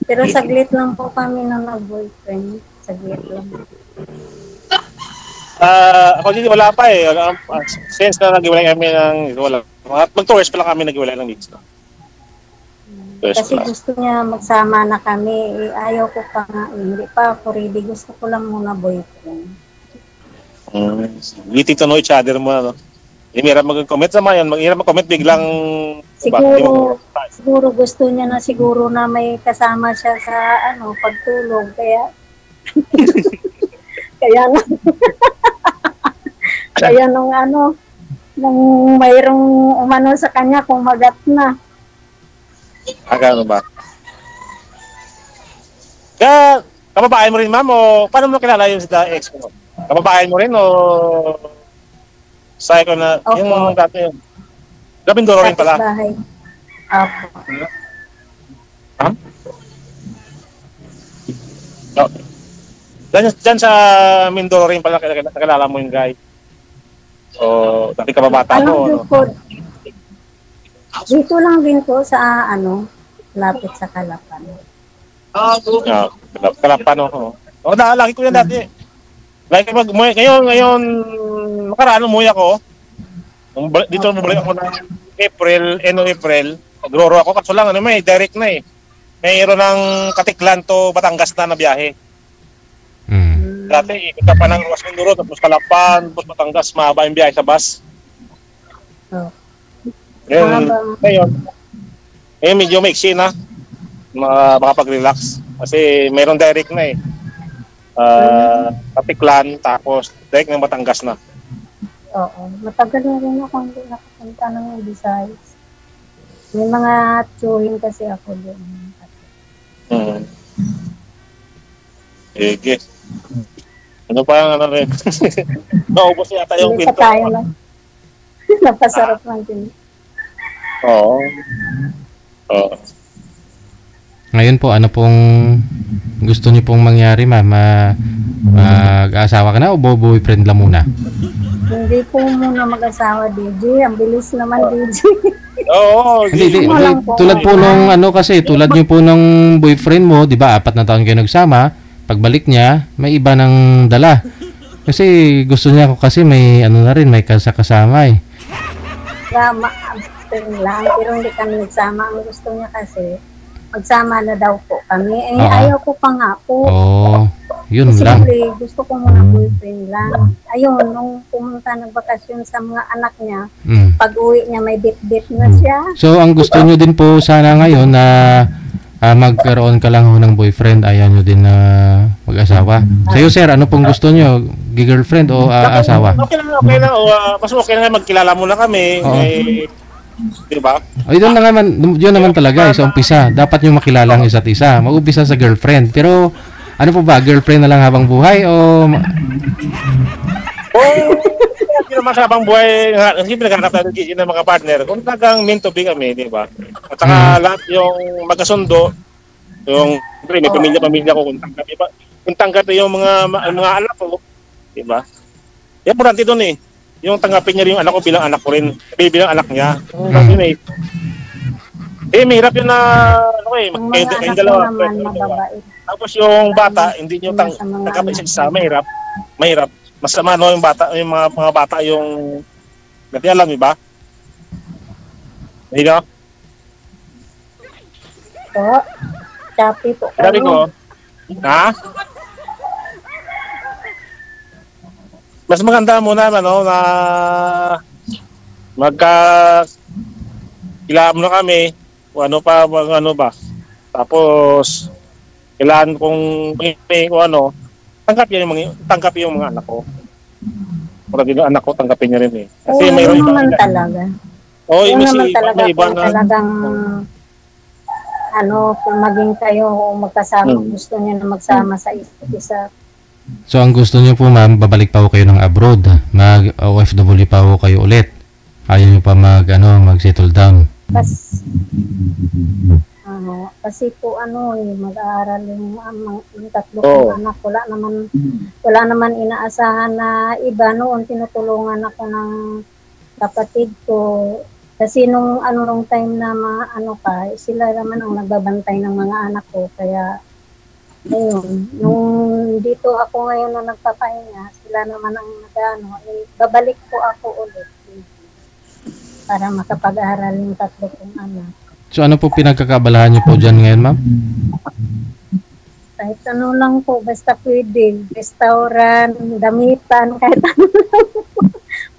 Pero saglit lang po kami nung nag-boyfriend. Saglit lang. Ako hindi wala pa eh. Since na nag-iwalay kami wala. Mag-2 years pa lang kami nag-iwalay ng weeks. Kasi gusto niya magsama na kami. Ayaw ko pa nga. Hindi pa ako ready. Gusto ko lang muna boyfriend. Getting to know each other mo. Hirap mag-comment naman yan. Hirap mag-comment biglang... Siguro gusto niya na siguro na may kasama siya sa pagtulog. Kaya... kaya nung mayroong umano sa kanya, kumagat na. Gano'n ba? Kaya, kababae mo rin, ma'am, o paano mo kilala yung ex mo? Kababae mo rin, o... Psycho na, okay. Yung dati yun. Mindoro rin pala. Bahay. Opo. Ha? Diyan sa Mindoro rin pala nakilala mo yung guy. So, dati ka ba bata mo? Dito lang din po sa lapit sa Kalapan. Kalapan ako. Lagi ko yan dati. Like ngayon nakaraan umuwi ako. Dito bumalik ako ng April, nagroro ako kaso lang may direct na eh. Mayroon ng Katiklan to Batangas na biyahe. Dati, ikot ka pa ng Ruas Mindoro, tapos Calapan, tapos Batangas, mahaba yung biyahe sa bus. Oh. Ngayon, medyo maiksi na. Makapag-relax. Kasi mayroon direct na eh. Katiklan, tapos direct ng Batangas na. Oo. Matagal na rin ako hindi nakapunta ng Visayas. May mga tsuhin kasi ako doon. Sige. Ano pa ang ano rin? Naubos yata yung Hindi pinto. pa tayo lang. Napasarap man din. Oo. Ngayon po, ano pong gusto niyo pong mangyari, ma'am? Mag-asawa ka na o boyfriend lang muna? Hindi po muna mag-asawa, DJ. Ang bilis naman, DJ. Oo. Hindi. Tulad po nung tulad niyo po ng boyfriend mo, 'di ba? 4 na taon kayo nagsama. Pagbalik niya, may iba ng dala. Kasi gusto niya ako kasi may may kasama eh. Lang, pero hindi kami nagsama. Ang gusto niya kasi magsama na daw po kami. Ayaw ko pa nga po. Yun kasi lang. Gusto ko muna boyfriend lang. Ayun, nung pumunta nagbakasyon sa mga anak niya, pag uwi niya may bit-bit na siya. So, ang gusto niyo din po sana ngayon na magkaroon ka lang ng boyfriend, ayaw nyo din na mag-asawa. Sa'yo, sir, ano pong gusto nyo? Girlfriend o asawa? Okay lang. Mas okay na magkilala muna kami. Diba? Yun naman talaga, sa umpisa. Dapat nyo makilala ang isa't isa. Mag-umpisa sa girlfriend. Pero, ano po ba? Girlfriend na lang habang buhay o... Hindi naman sa habang buhay, hindi pinaghanap natin ng mga partner. Kung talagang meant to be kami, di ba? At saka lahat yung magkasundo, yung may pamilya ko, kung tanggap yung mga anak ko, di ba? Importante doon eh. Yung tanggapin niya yung anak ko bilang anak ko rin, bilang anak niya. Mahirap yun na, kayong dalawa. Tapos yung bata, hindi nyo tanggapin siya isa, mahirap. Masama yung bata, yung mga bata yung hindi alam, iba? Hindi na? Po. Sabi po. Sabi ko, ha? Mas maganda muna na kailangan mo na kami kung ano ba. Tapos kailangan kung tanggapin yung mga anak ko. Kung yung anak ko, tanggapin niya rin eh. Kasi mayroon naman talaga. Naman talaga kung talagang kung maging kayo o magkasama, gusto niya na magsama sa isa't isa. So, ang gusto niyo po, ma'am, babalik pa po kayo ng abroad. Mag-OFW pa po kayo ulit. Ayaw niyo pa mag-settle down. Kasi po mag-aaral yung tatlo kong anak. Wala naman inaasahan na iba noon. Tinutulungan ako ng kapatid ko. Kasi nung time na sila naman ang nagbabantay ng mga anak ko. Kaya ayun, nung dito ako ngayon na nagpapahinga, sila naman ang babalik po ako ulit para makapag-aral yung tatlo kong anak. So, ano po pinagkakabalahan niyo po dyan ngayon, ma'am? Kahit lang po, basta pwede. Restaurant, damitan, kahit ano lang po.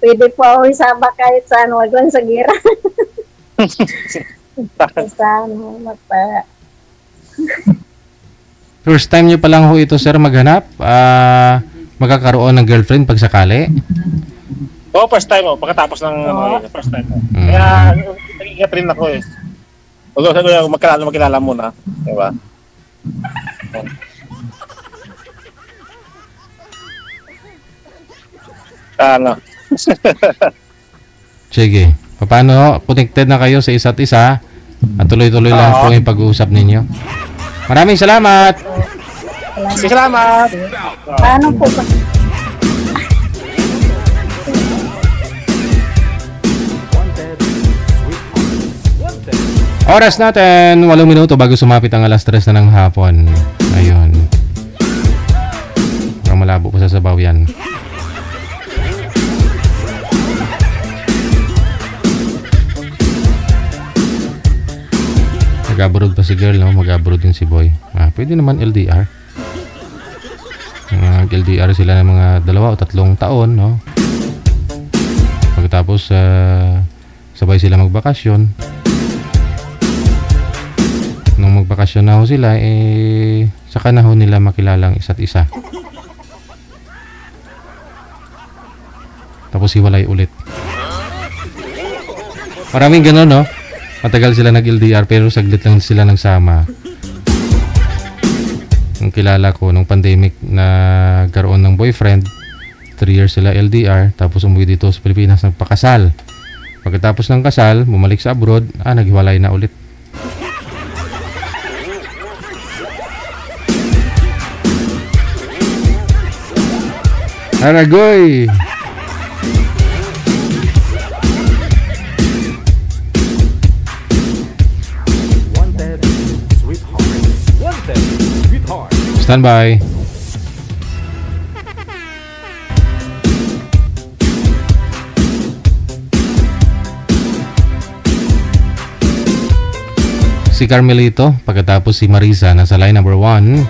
Pwede po ako isama kahit saan, wag lang sa gira. Basta First time niyo pa lang ho ito, sir, maghanap? Magkakaroon ng girlfriend pag sakali? First time pagkatapos ng first time. Kaya, nag-ingat rin ako eh. Huwag ko magkilala muna. Diba? Sige. Paano connected na kayo sa isa't isa at tuloy-tuloy lang po yung pag-uusap ninyo. Maraming salamat! Salamat! Paano po ba? Oras natin, 8 minuto bago sumapit ang alas 3 na ng hapon. Ayun. Parang malabo pa sa sabaw yan. Mag-abroad pa si girl, no? Mag-abroad din si boy. Pwede naman LDR. Nag-LDR sila ng mga 2 o 3 taon, no? Pagkatapos sabay sila magbakasyon. Nung magbakasyon na ho sila, saka na ho nila makilala ang isa't isa. Tapos hiwalay ulit. Maraming gano'n, no? Matagal sila nag-LDR pero saglit lang sila nagsama. Yung kilala ko, nung pandemic na karoon ng boyfriend, 3 years sila LDR, tapos umuwi dito sa Pilipinas, nagpakasal. Pagkatapos ng kasal, bumalik sa abroad, naghiwalay na ulit. Aragoy! Wanted, sweetheart. Wanted, sweetheart. Stand by. Si Carmelito, pagkatapos si Marisa, nasa line number 1.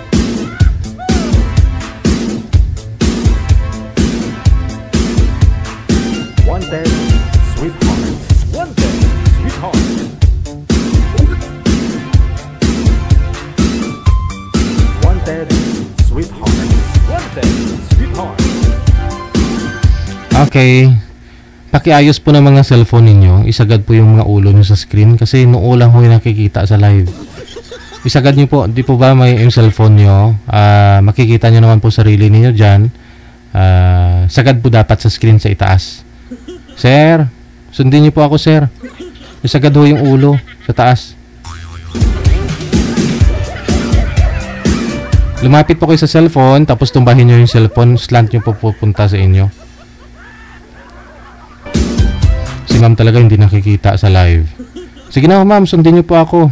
Wanted, sweetheart. Wanted, sweetheart. Wanted, sweetheart. Wanted, sweetheart. Okay. Pakiayos po ng mga cellphone ninyo. Isagad po yung mga ulo nyo sa screen kasi noo lang ho yung nakikita sa live. Isagad nyo po. Di po ba may yung cellphone nyo? Makikita nyo naman po sarili ninyo dyan. Sagad po dapat sa screen sa itaas. Sir, sundin nyo po ako, sir. Isagad ho yung ulo sa taas. Lumapit po kayo sa cellphone, tapos tumbahin nyo yung cellphone, slant nyo po pupunta sa inyo. Si ma'am talaga hindi nakikita sa live. Sige na ma'am, sundin nyo po ako.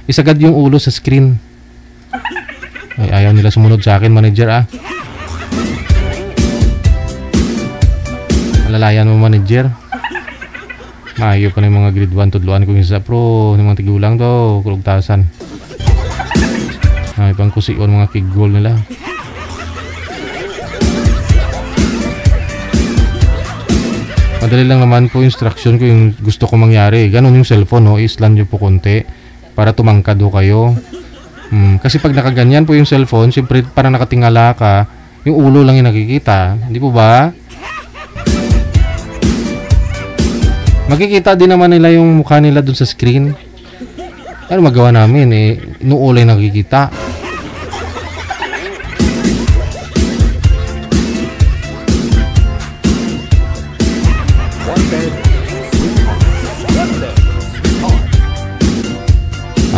Isagad yung ulo sa screen. Ay, ayaw nila sumunod sa akin, manager Alalayan mo, manager. Maayo pa na yung mga grade 1 tudluan ko sa pro. Yung mga tigulang to, kulugtasan. Ay, pang kusion mga kigol nila. Madali lang naman po instruction ko yung gusto ko mangyari. Ganon yung cellphone, no? I-slant nyo po konti para tumangkad ho kayo. Kasi pag nakaganyan po yung cellphone, siyempre parang nakatingala ka, yung ulo lang yung nakikita. Hindi po ba? Makikita din naman nila yung mukha nila dun sa screen. Ano magawa namin? Inuulo yung nakikita.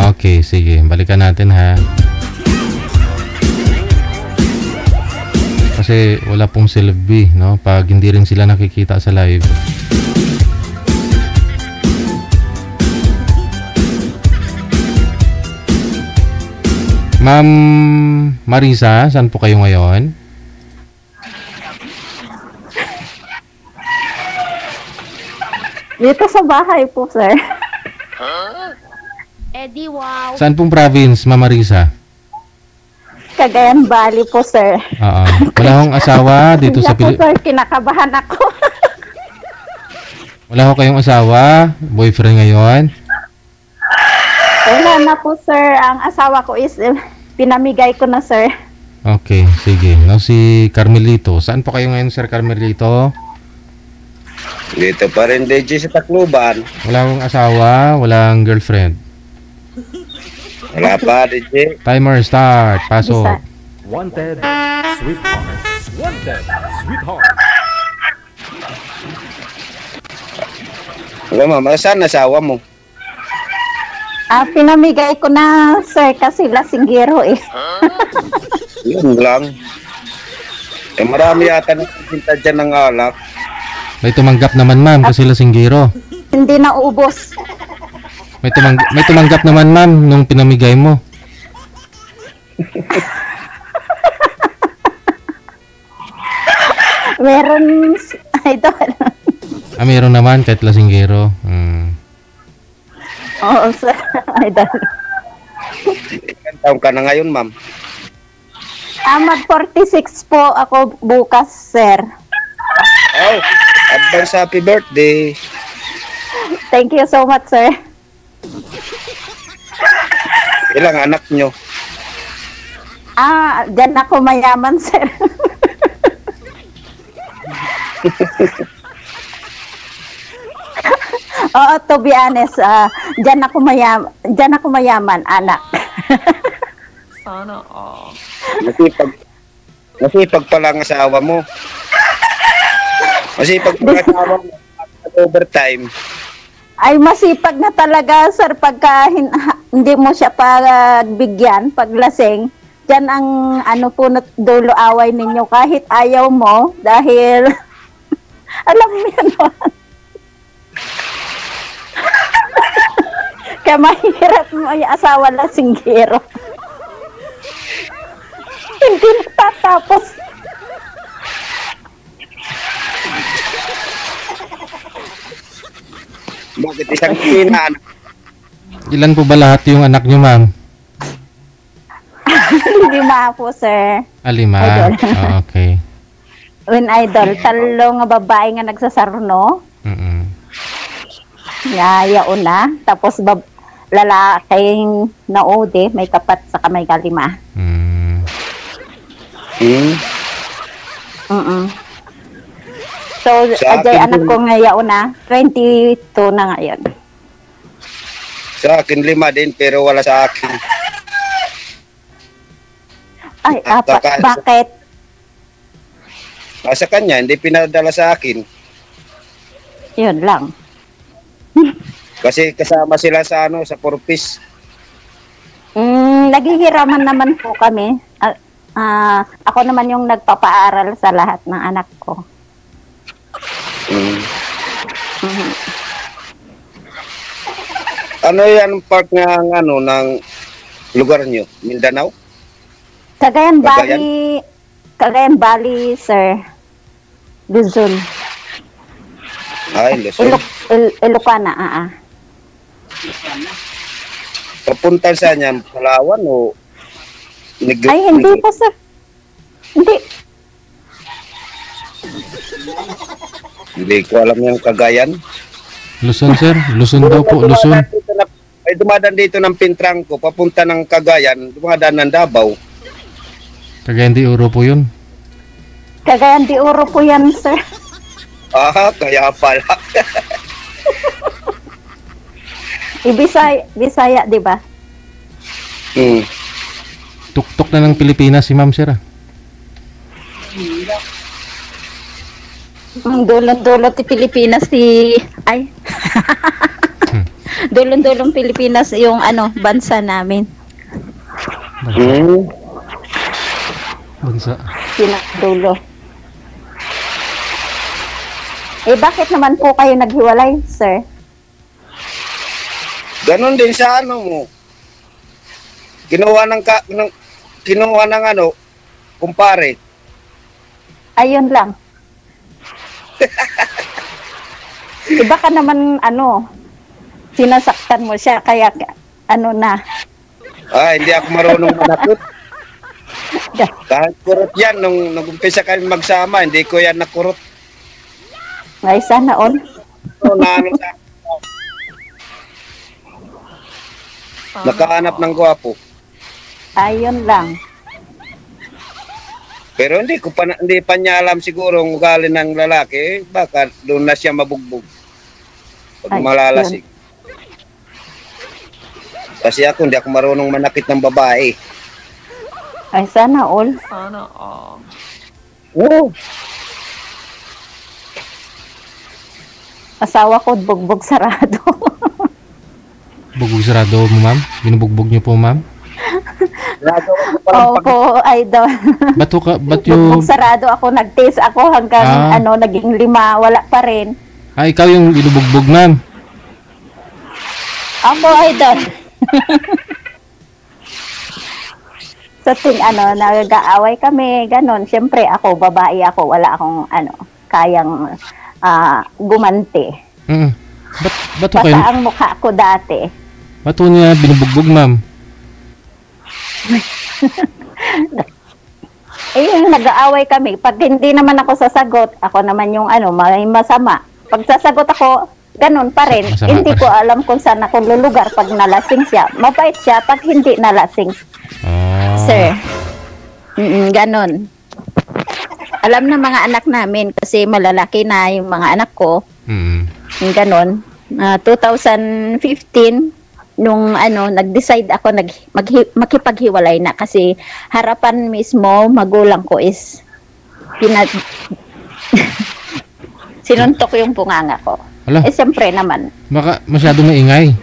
Okay, sige. Balikan natin ha. Kasi wala pong selfie, no? Pag hindi rin sila nakikita sa live. Ma'am Marisa, saan po kayo ngayon? Dito sa bahay po, sir. Eddie, wow. Saan pong province, Ma'am Marisa? Cagayan Valley po, sir. Oo. Wala hong asawa dito sa Pilipinas. Sir, kinakabahan ako. Wala ho kayong asawa? Boyfriend ngayon? Wala na po, sir. Ang asawa ko is pinamigay ko na, sir. Okay, sige. No, si Carmelito. Saan po kayo ngayon, Sir Carmelito? Dito pa rin, DJ, sa Tacloban. Wala akong asawa, walang girlfriend. Wala pa, DJ. Timer start. Pasok. Wanted, sweetheart. Wanted, sweetheart. Wala, mama. Saan asawa mo? Pinamigay ko na, sir, kasi lasinggero eh. Yun lang. Marami yata nagsisinta dyan ng alak. May tumanggap naman, ma'am, kasi lasinggero. Hindi na uubos. May tumanggap naman, ma'am, nung pinamigay mo. Meron, idol. Meron naman, kahit lasinggero. Oo, sir, idol. Ilan taon ka na ngayon, ma'am? Mag-46 po ako bukas, sir. Oh, advance happy birthday. Thank you so much, sir. Ilang anak nyo? Dyan ako mayaman, sir. Oo, to be honest, dyan ako mayaman, anak. Sana all. Masipag pala ang asawa mo. Masipag pala ang asawa mo. Overtime. Ay, masipag na talaga, sir, pagka hindi mo siya pagbigyan, paglasing. Diyan ang dulo away ninyo kahit ayaw mo dahil alam mo yan. Kaya mahirap mo yung asawa lasinggero. Hindi natatapos. Bakit isang pinaan? Ilan po ba lahat yung anak nyo, ma'am? 5 po, sir. 5? Idol. Oh, okay. Idol, 3 nga babae nga nagsasarno. Yaon na. Tapos lalaking naudi, may kapat sa kamay kalima. So, ajay anak ko ngayon na, 22 na ngayon. Sa akin 5 din, pero wala sa akin. Ay, bakit? Sa kanya, hindi pinadala sa akin. Yun lang. Kasi kasama sila sa sa purpose. Naghihiraman naman po kami. Ako naman yung nagpapaaral sa lahat ng anak ko. Ano yan part ng lugar nyo? Mindanao? Cagayan Valley, sir. Luzon. Ay, Luzon. Ilocana, Papunta sa niya, Palawan o Negros? Ay, hindi po, sir. Hindi. Hindi ko alam yung Cagayan. Luzon, sir. Luzon daw po, Luzon. Ay, dumadaan dito ng Pintrangco, papunta ng Cagayan, dumadaan ng Davao. Cagayan de Oro po yun. Cagayan de Oro po yan, sir. Kaya pala. Bisaya, di ba? Tuktok na ng Pilipinas si ma'am, sir. Dulon-dulot ti Pilipinas Dulon-dulong Pilipinas yung bansa namin. Bansa. Dulo. Bakit naman po kayo naghiwalay, sir? Ganon din sa mo. Kinuha ng kumpare. Ayun lang. Baka naman sinasaktan mo siya kaya na. Hindi ako marunong manakot. Kahit kurot yan, nung nag-umpisa kami magsama, hindi ko yan nakurot. Ay, sana all. Nakahanap ng gwapo. Ayun lang. Pero hindi pa niya alam siguro ang ugali ng lalaki, baka doon na siya mabugbog. Pag malalasig. Kasi hindi ako marunong manakit ng babae. Ay, sana all. Sana all. Oo. Asawa ko, bugbog sarado. Bugbog sarado mo, ma'am? Binubugbog niyo po, ma'am? Opo, idol. Ba't yung... Bugbog sarado ako, nag-taste ako hanggang naging 5, wala pa rin. Ikaw yung binubugbog, ma'am? Ako, idol. Sa nag-aaway kami, ganon. Siyempre ako, babae ako, wala akong kayang gumanti. Ba't kayo? Basta ang mukha ko dati. Ba't niya binubugbog, ma'am? nag-aaway kami. Pag hindi naman ako sasagot, ako naman yung may masama. Pag sasagot ako, ganun pa rin. Masama Hindi pa ko alam kung saan ako lulugar pag nalasing siya. Mabait siya pag hindi nalasing. Sir. Ganun. Alam na mga anak namin kasi malalaki na yung mga anak ko. Ganun. 2015, nung nag-decide ako makipaghiwalay na kasi harapan mismo magulang ko is sinuntok yung bunganga ko. Ala. Siyempre naman. Baka masyado maingay.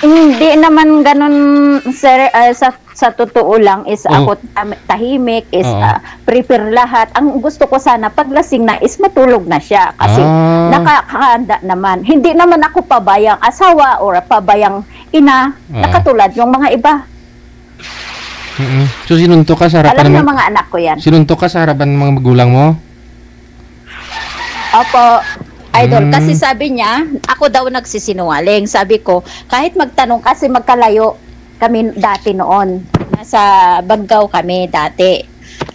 Hindi naman ganun, sir. Sa totoo lang is ako tahimik, is prepare lahat. Ang gusto ko sana paglasing na is matulog na siya kasi nakakahanda naman. Hindi naman ako pabayang asawa or pabayang ina na katulad yung mga iba. So sinuntok ka sa harapan Alam ng mga anak ko yan. Sinuntok ka sa harapan ng mga magulang mo? Opo, idol. Kasi sabi niya, ako daw nagsisinungaling. Sabi ko, kahit magtanong kasi magkalayo kami dati noon. Nasa Baggaw kami dati.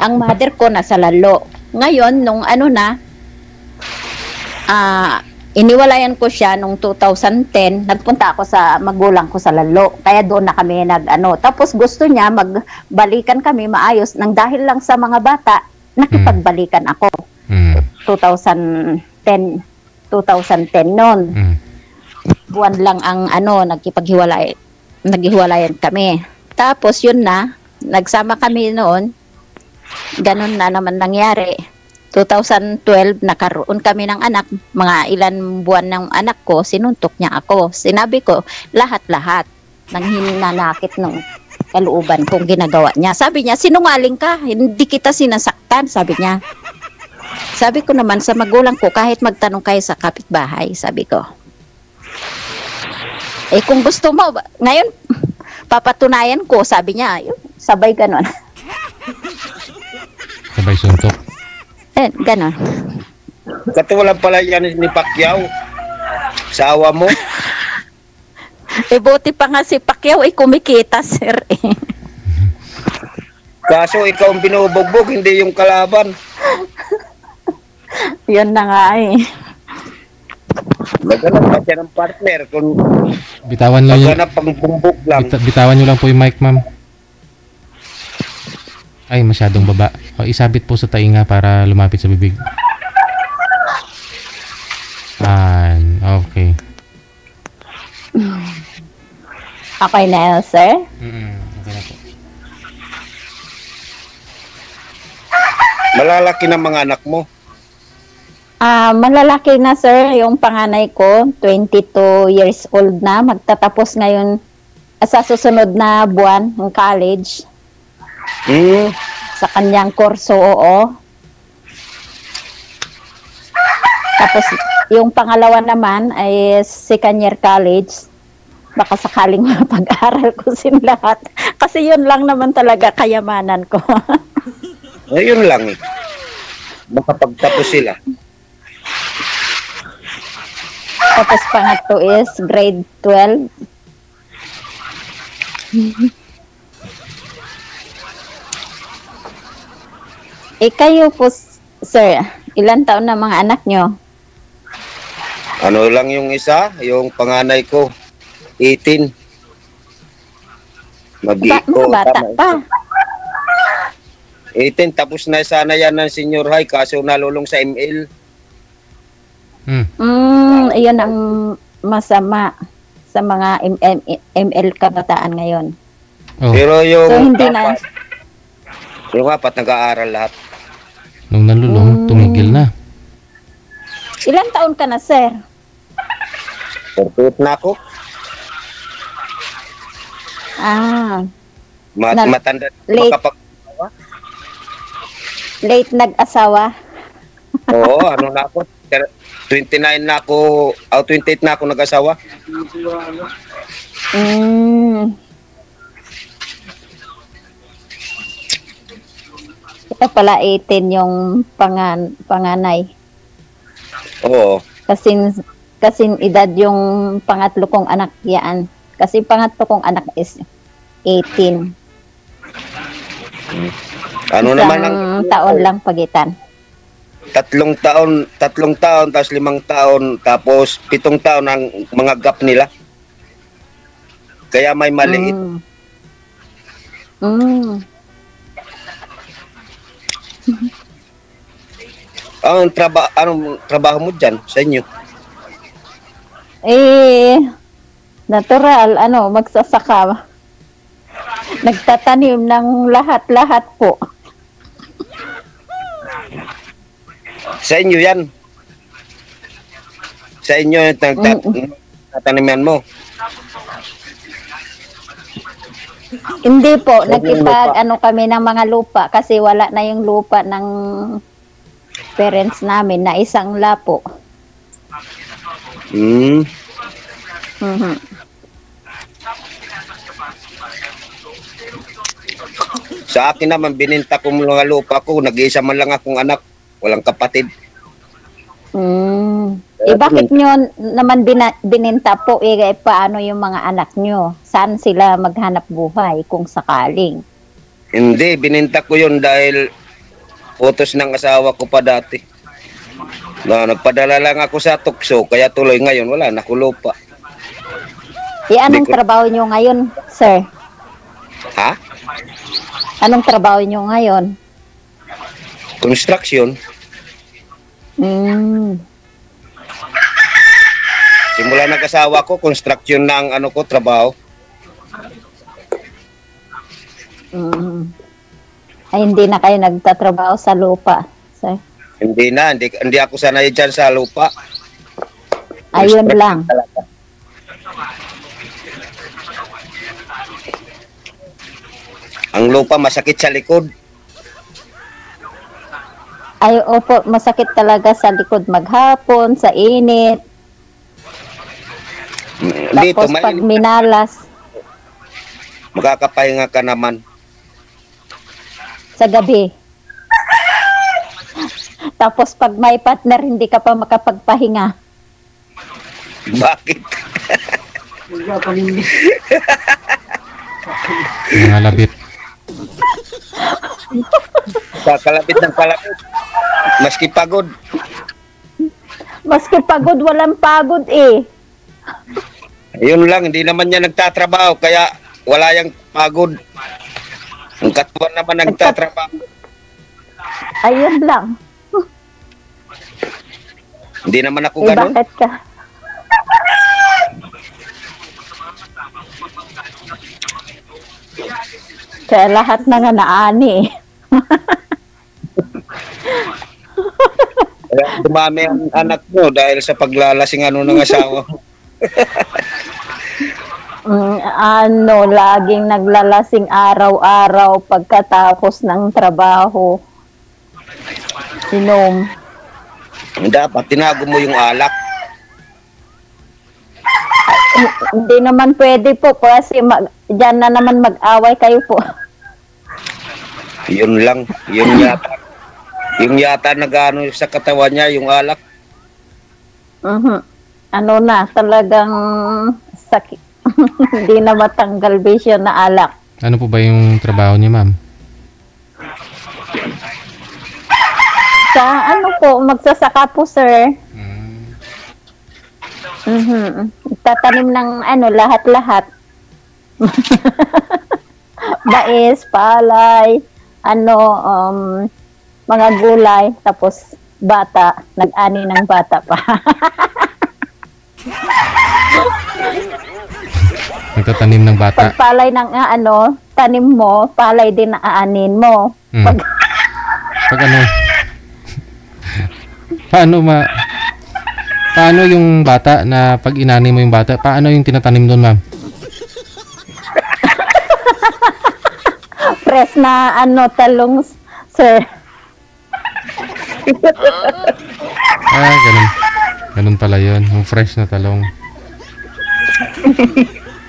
Ang mother ko nasa Lalo. Ngayon, nung iniwalayan ko siya nung 2010, nagpunta ako sa magulang ko sa Lalo. Kaya doon na kami Tapos gusto niya magbalikan kami maayos nang dahil lang sa mga bata, nakipagbalikan ako. 2010 noon. Buwan lang ang naghiwalayan kami. Tapos yun na, nagsama kami noon. Ganun na naman nangyari. 2012 nakaroon kami ng anak. Mga ilan buwan ng anak ko, sinuntok niya ako. Sinabi ko, lahat-lahat nang hinanakit ng kalooban kong ginagawa niya. Sabi niya, sinungaling ka, hindi kita sinasaktan, sabi niya. Sabi ko naman sa magulang ko, kahit magtanong kayo sa kapitbahay, sabi ko. Kung gusto mo, ngayon, papatunayan ko, sabi niya, sabay ganon. Sabay suntok. Ganon. Katulad pala yan ni Pacquiao. Sa awa mo. Buti pa nga si Pacquiao kumikita, sir. Kaso ikaw ang binubugbog, hindi yung kalaban. Yun na nga Maghanap pa siya ng partner kung bitawan nyo maghanap pang bumbog lang. Bitawan nyo lang po yung mic, ma'am. Ay, masyadong baba. Isabit po sa tainga para lumapit sa bibig. Okay. Okay na, sir? Okay na po. Malalaki ng mga anak mo. Malalaki na, sir. Yung panganay ko, 22 years old na. Magtatapos ngayon sa susunod na buwan ng college. Sa kanyang kurso, oo. Tapos, yung pangalawa naman ay second year college. Baka sakaling mapag-aral ko sin lahat. Kasi yun lang naman talaga kayamanan ko. Ayun lang eh. Makapagtapos sila. Tapos pangatlo is grade 12. Kayo po, sir, ilan taon na mga anak nyo? Ano lang yung isa, yung panganay ko, 18. Mga bata pa. 18, tapos na sana yan ng senior high, kaso nalulong sa ML. Iyon ang masama sa mga ML kabataan ngayon. Pero yung so, hindi na. Yung apat nag-aaral lahat. Nung nalulong, tumigil na. Ilang taon ka na, sir? 48 na ako. Matanda makapag-asawa? Late nag-asawa? Oo, ano na ako? 29 na ako, 28 na ako nag-asawa. Ito pala 18 yung panganay. Oo. Kasing edad yung pangatlo kong anak yan. Kasi pangatlo kong anak is 18. Ano naman ang Isang taon lang pagitan. 3 taon, tapos 5 taon, tapos 7 taon ang mga gap nila. Kaya may maliit. Anong trabaho mo dyan sa inyo? Natural, magsasaka. Nagtatanim ng lahat-lahat po. Sa inyo yan? Sa inyo yung tataniman mo? Hindi po, kami ng mga lupa kasi wala na yung lupa ng parents namin na isang lapo. Sa akin naman, bininta ko mga lupa ko, nag-iisa man lang akong anak, walang kapatid. Bakit nyo naman bininta po? Paano yung mga anak nyo? Saan sila maghanap buhay kung sakaling? Hindi, bininta ko yun dahil utos ng asawa ko pa dati. Nagpadala lang ako sa tukso, kaya tuloy ngayon, wala na ko lupa. Anong trabaho nyo ngayon, sir? Ha? Anong trabaho nyo ngayon? Construction. Simula nag-asawa ko, construction ng trabaho. Ay, hindi na kayo nagtatrabaho sa lupa, sir? Hindi na, hindi ako sanay dyan sa lupa. Ayun lang. Ang lupa masakit sa likod. Ay, opo, masakit talaga sa likod maghapon, sa init. Tapos pag minalas. Makakapahinga ka naman. Sa gabi. Tapos pag may partner, hindi ka pa makapagpahinga. Bakit? Mga labit. Kalapit ng kalapit. Maski pagod. Maski pagod, walang pagod eh. Yun lang, hindi naman niya nagtatrabaho, kaya wala yang pagod. Ang katawan naman nagtatrabaho. Ayun lang. Hindi naman ako ganun. Bakit ka? Kaya lahat na nga naani. Kaya dumami ang anak mo dahil sa paglalasing ng asawa. Laging naglalasing araw-araw pagkatapos ng trabaho. Inom. Dapat tinago mo yung alak. Hindi naman pwede po kasi dyan na naman mag-away kayo po. Yun lang, yung yata nagano sa katawan niya, yung alak. Talagang sakit. Hindi na matanggal vision na alak. Ano po ba yung trabaho niya, ma'am? Sa magsasaka po, sir. Tatanim ng lahat-lahat. Mais, palay, mga gulay, tapos bata, nag-ani ng bata pa. Nagtatanim ng bata. Pag palay ng tanim mo, palay din na aanin mo. Pag Paano yung bata na pag inani mo yung bata? Paano yung tinatanim doon, ma'am? Fresh na talong, sir. Ganun. Ganun pala yun. Yung fresh na talong.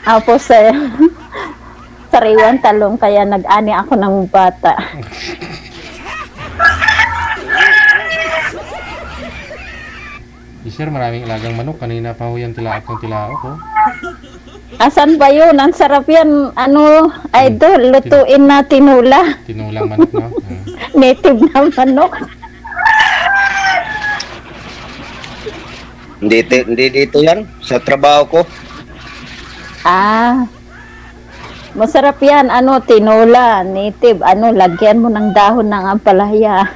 Apo, sir. Sariwan talong, kaya nag-ani ako ng bata. Sir, maraming ilagang manok. Kanina pa ho yan tilaok ng tilaok, oh. Asan ba yun? Ang sarap yan. Ano, idol, lutuin na tinula. Tinulang manok, no? Native na manok. Hindi dito yan. Sa trabaho ko. Masarap yan. Ano, tinula, native. Ano, lagyan mo ng dahon ng ampalaya.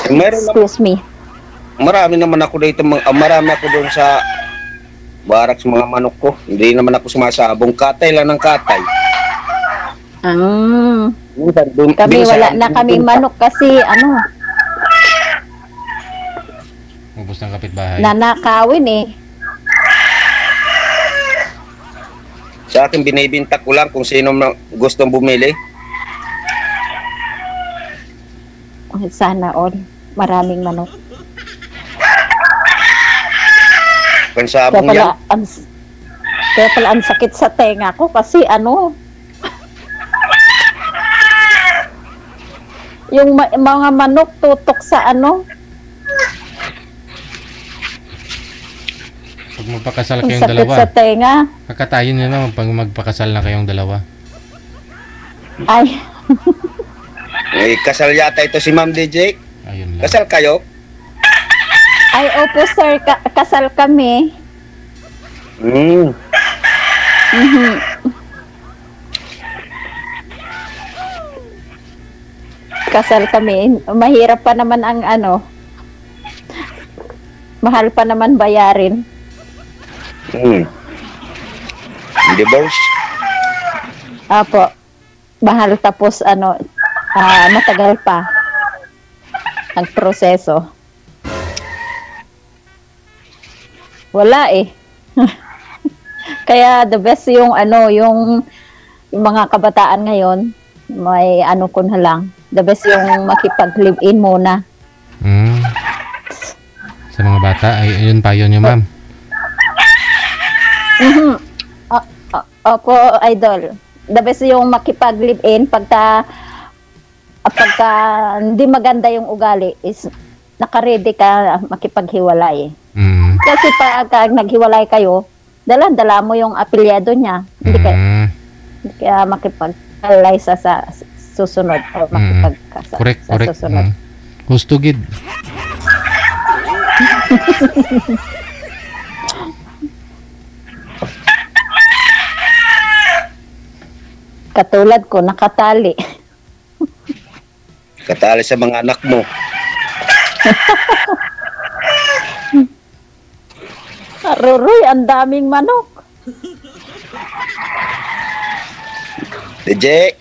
Excuse me. Marami naman ako dito. Marami ako doon sa barracks mga manok ko. Hindi naman ako sumasabong. Katay lang ng katay. Kami wala na kami manok kasi ano. Ubus ng kapitbahay. Nanakawin eh. Sa akin binibinta ko lang kung sino gustong bumili. Sana all. Maraming manok. Pansabong yan. Kaya pala ang sakit sa tenga ko kasi ano. Yung mga manok tutok sa ano. Pag magpakasal kayong sakit dalawa. Sa tenga. Kakatayin nyo naman pag magpakasal na kayong dalawa. Ay. Kasal yata ito si Ma'am DJ. Ayun lang. Kasal kayo? Ay, opo sir, kasal kami. Kasal kami. Mahirap pa naman ang ano. Mahal pa naman bayarin. Divorce? Apo. Mahal tapos ano, matagal pa ang proseso. Wala eh. Kaya the best yung ano, yung mga kabataan ngayon, may ano ko na lang. The best yung makipag-live-in muna. Sa mga bata, ay yun pa yun yung ma'am. Opo, idol. The best yung makipag-live-in pagka hindi maganda yung ugali is naka-ready ka makipaghiwalay. Kasi pag naghiwalay kayo, dala mo yung apelyado niya. Hindi kaya makipag-alay sa susunod o makipagkasal sa susunod. Hustugid. Katulad ko, nakatali. Katali sa mga anak mo. Aruroy, ang daming manok. DJ,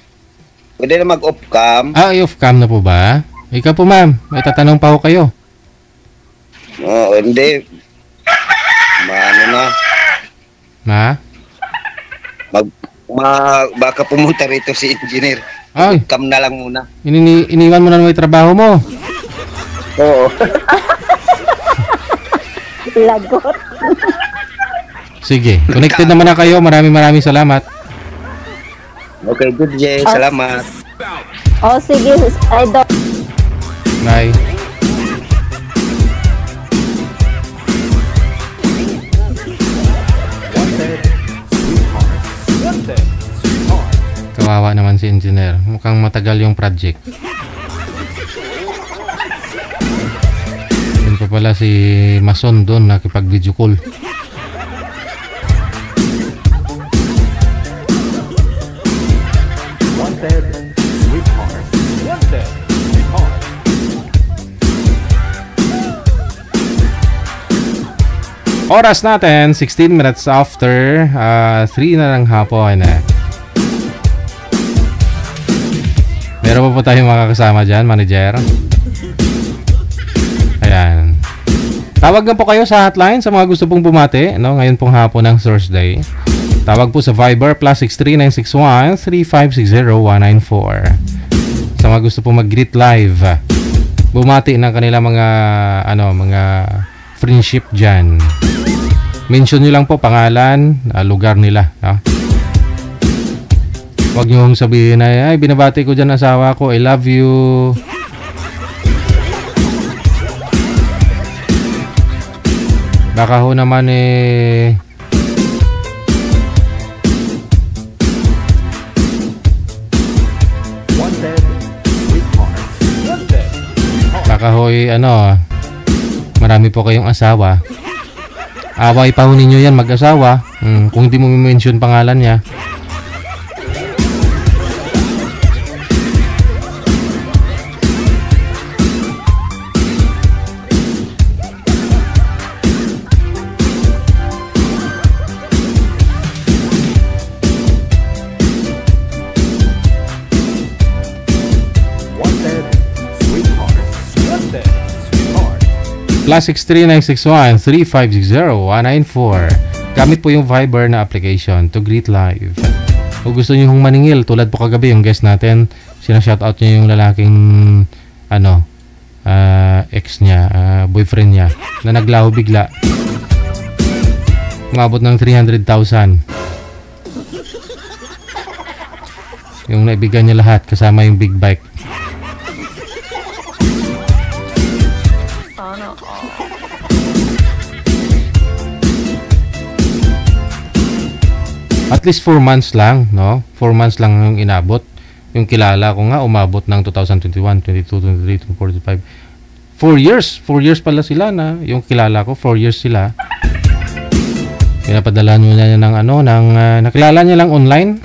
pwede na mag-off cam. Off cam na po ba? Ikaw po ma'am, may tatanong pa ho kayo. Hindi. Ano na? Baka pumunta rito si engineer. Cam na lang muna. Iniwan mo na may trabaho mo. Oo. Lagot. Sige, connected naman na kayo. Maraming salamat. Okay, good day. Salamat. Sige, idol. Bye. Kawawa naman si engineer. Mukhang matagal yung project. Yun pa pala si Mason doon nakipag-video call. Wanted, sweetheart. Wanted, sweetheart. Oras natin, 16 minutes after 3 na ng hapon. Meron pa po tayong makakasama dyan, manager. Ayan. Tawag na po kayo sa hotline sa mga gusto pong bumati, no? Ngayon pong hapon ng Thursday. Tawag po sa Viber +63961 3560194. Sa mga gusto pong mag-greet live, bumati ng kanila mga friendship dyan. Mention nyo lang po pangalan, lugar nila, no? Huwag nyo sabihin na, ay, binabati ko dyan asawa ko, I love you. Baka ho naman baka hoy marami po kayong asawa. Away pa ho ninyo yan mag-asawa. Kung hindi mo mention pangalan niya. Wanted, sweetheart. Wanted, sweetheart. +63961-3560-194. Gamit po yung Viber na application to greet live. Kung gusto nyo hong maningil, tulad po kagabi yung guest natin, sinashoutout niya yung lalaking ex niya, boyfriend niya, na naglaho bigla. Umabot ng 300,000. Yung naibigan niya lahat, kasama yung big bike. Sana all. At least 4 months lang, no? 4 months lang yung inabot. Yung kilala ko nga, umabot ng 2021, 22, 23, 24, 5. 4 years. 4 years pala sila na. Yung kilala ko, 4 years sila. Pinapadala nyo niya ng nakilala niya lang online.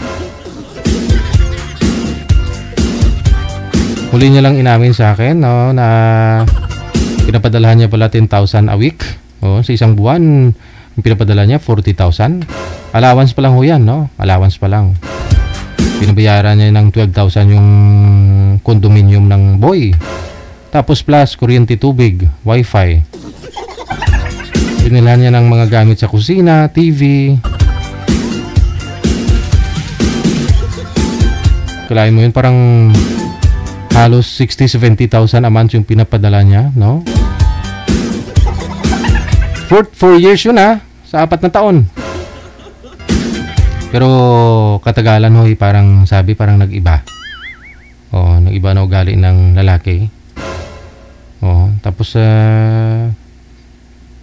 Huli niya lang inamin sa akin, no, na pinapadalahan niya pala 10,000 a week. Sa isang buwan, yung pinapadala niya 40,000. Allowance pa lang ho yan, no? Allowance pa lang. Pinabayaran niya ng 12,000 yung condominium ng boy. Tapos plus kuryente, tubig, wifi. Binilhan niya ng mga gamit sa kusina, TV. Kalahin mo yun, parang halos 60,000-70,000 a month yung pinapadala niya, no? 4 years yun sa 4 na taon. Pero katagalan ho, parang nag-iba. Nag-iba na ugali ng lalaki. Tapos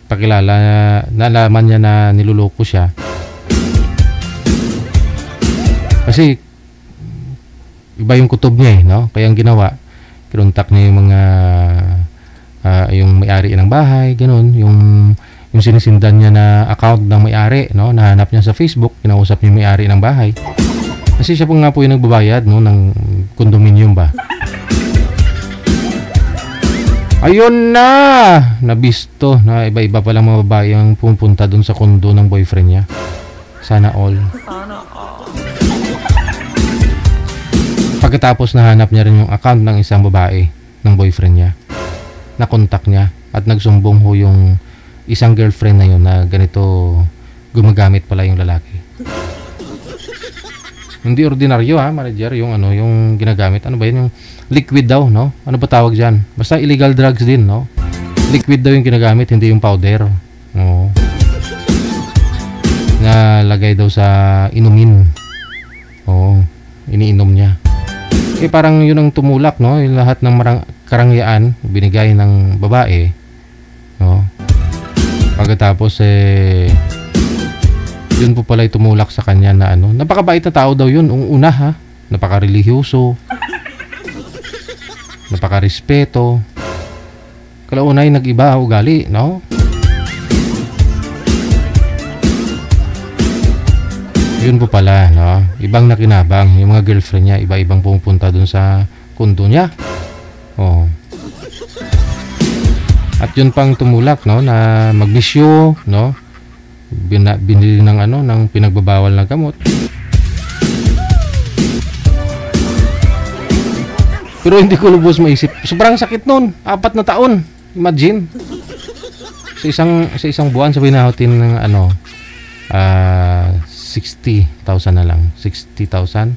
pakilala, nalaman niya na niluloko siya. Kasi iba yung kutob niya, no? Kaya ang ginawa, kinontak niya yung mga yung may-ari ng bahay, ganun, yung sinisindan niya na account ng may-ari, no? Nahanap niya sa Facebook, kinausap niya yung may-ari ng bahay. Kasi siya po nga po yung nagbabayad, no, ng condominium ba. Ayun na! Nabisto na iba-iba palang mga babae ang pupunta dun sa kondo ng boyfriend niya. Sana all. Sana all. Pagkatapos nahanap niya rin yung account ng isang babae ng boyfriend niya. Nakontak niya at nagsumbong ho yung isang girlfriend na yun na ganito gumagamit pala yung lalaki. Hindi ordinaryo manager, yung yung ginagamit. Ano ba yun? Yung liquid daw, no? Ano ba tawag dyan? Basta illegal drugs din, no? Liquid daw yung ginagamit, hindi yung powder. Oo. Nalagay daw sa inumin. Oo. Iniinom niya. Parang yun ang tumulak, no? Yung lahat ng karangyaan binigay ng babae, no? Pagkatapos yun po pala tumulak sa kanya na napakabait na tao daw yun. Una napaka-religyoso, napaka-respeto. Kalaunay nag-iba ugali, no? Yun po pala, no? Ibang nakinabang. Yung mga girlfriend niya, iba-ibang pumunta dun sa kundo niya. At yun pang tumulak, no, na magbisyo, no? Binili ng pinagbabawal na gamot. Pero hindi ko lubos maisip. Sobrang sakit nun. 4 na taon. Imagine. Sa isang buwan sabihin natin ng 60,000 na lang. 60,000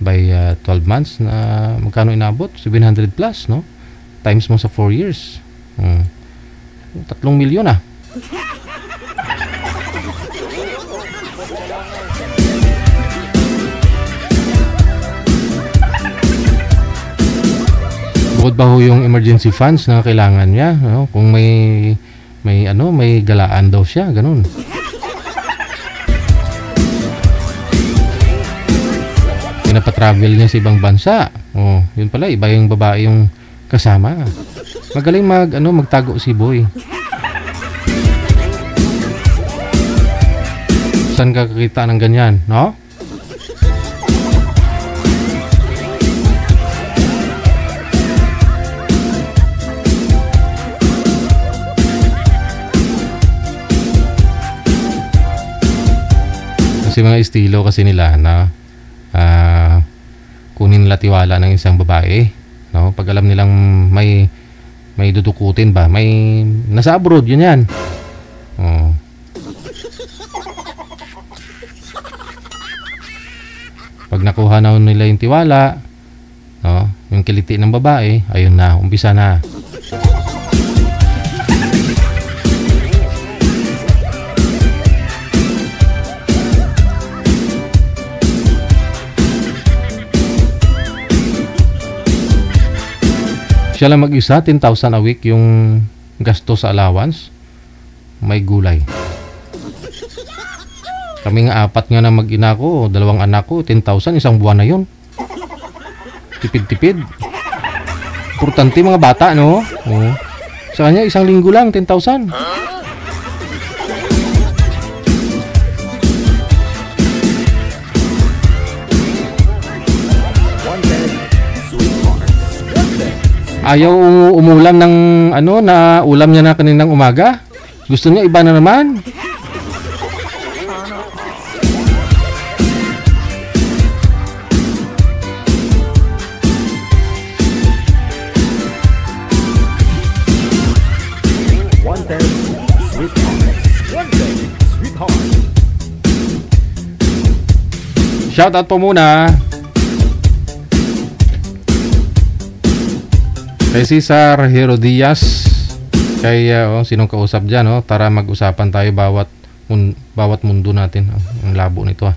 by 12 months na magkano inabot? 700 plus, no? Times mo sa 4 years. 3 milyon Bukod ba ho yung emergency funds na kailangan niya, no? Kung may galaan daw siya, ganun. Pinapatravel niya sa ibang bansa. Yun pala, iba yung babae yung kasama. Magaling magtago si Boy. Saan ka kakita ng ganyan, no? Kasi mga estilo kasi nila na kunin nila tiwala ng isang babae, no? Pag alam nilang may dudukutin ba, may nasa abroad, yun yan. Oh. Pag nakuha na nila yung tiwala, no, yung kiliti ng babae, ayun na, umpisa na. Siya lang mag-isa, 10,000 a week yung gasto sa allowance. May gulay. Kami nga 4 nga na mag-ina ko, 2 anak ko, 10,000, isang buwan na yun. Tipid-tipid. Importante mga bata, no? Oh. Sa kanya, isang linggo lang, 10,000. Ayaw umulam ng na ulam niya na kaninang umaga. Gusto niya iba na naman. Shoutout po muna kay Cesar Herodias, kay sinong kausap dyan, tara mag-usapan tayo bawat mundo natin. Ang labo nito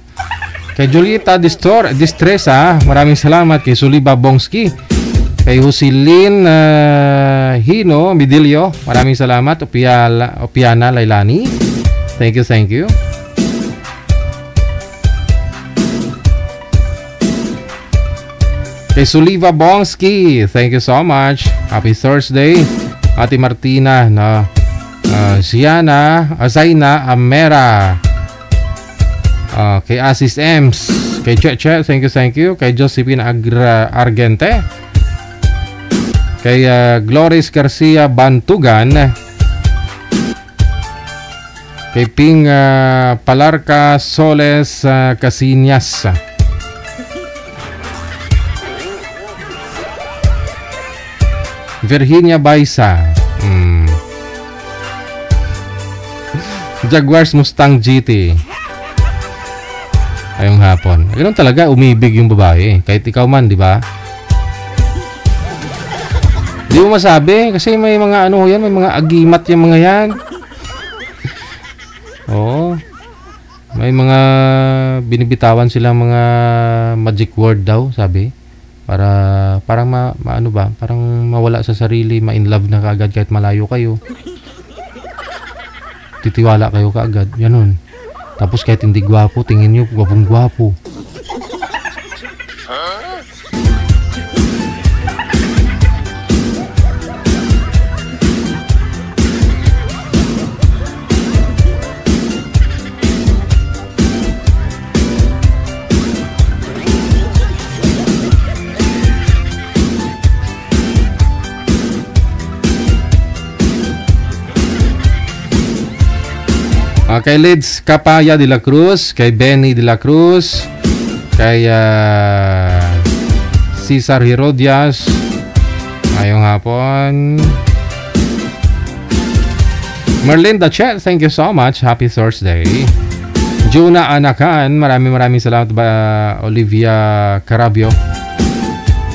Kay Julieta Distresa, maraming salamat. Kay Suliba Bongski, kay Husilin Hino Midilio, maraming salamat. Opiana Lailani, thank you. Kay Suliva Bongski, thank you so much. Happy Thursday. Ate Martina, Zaina Amera, kay Asis Ems, kay Cheche, thank you. Kay Josephine Argente, kay Gloris Garcia Bantugan, kay Ping Palarca Soles Casinas, Virginia Baisa, Jaguars Mustang GT. Ayong hapon. Ganun talaga, umibig yung babae. Kahit ikaw man, di ba? Di mo masabi kasi may mga yan, may mga agimat yung mga yan. Oo. May mga binibitawan silang mga magic word daw, sabi. Para parang parang mawala sa sarili, ma-in love na kaagad kahit malayo kayo. Titiwala kayo kaagad, ganun. Tapos kahit hindi gwapo, tingin nyo gwapong-gwapo. Kay Lids Capaya de la Cruz, kay Benny de la Cruz, kay Cesar Herodias, ngayong hapon. Merlinda Chet, thank you so much. Happy Thursday. Juna Anakan, maraming salamat ba. Olivia Carabio,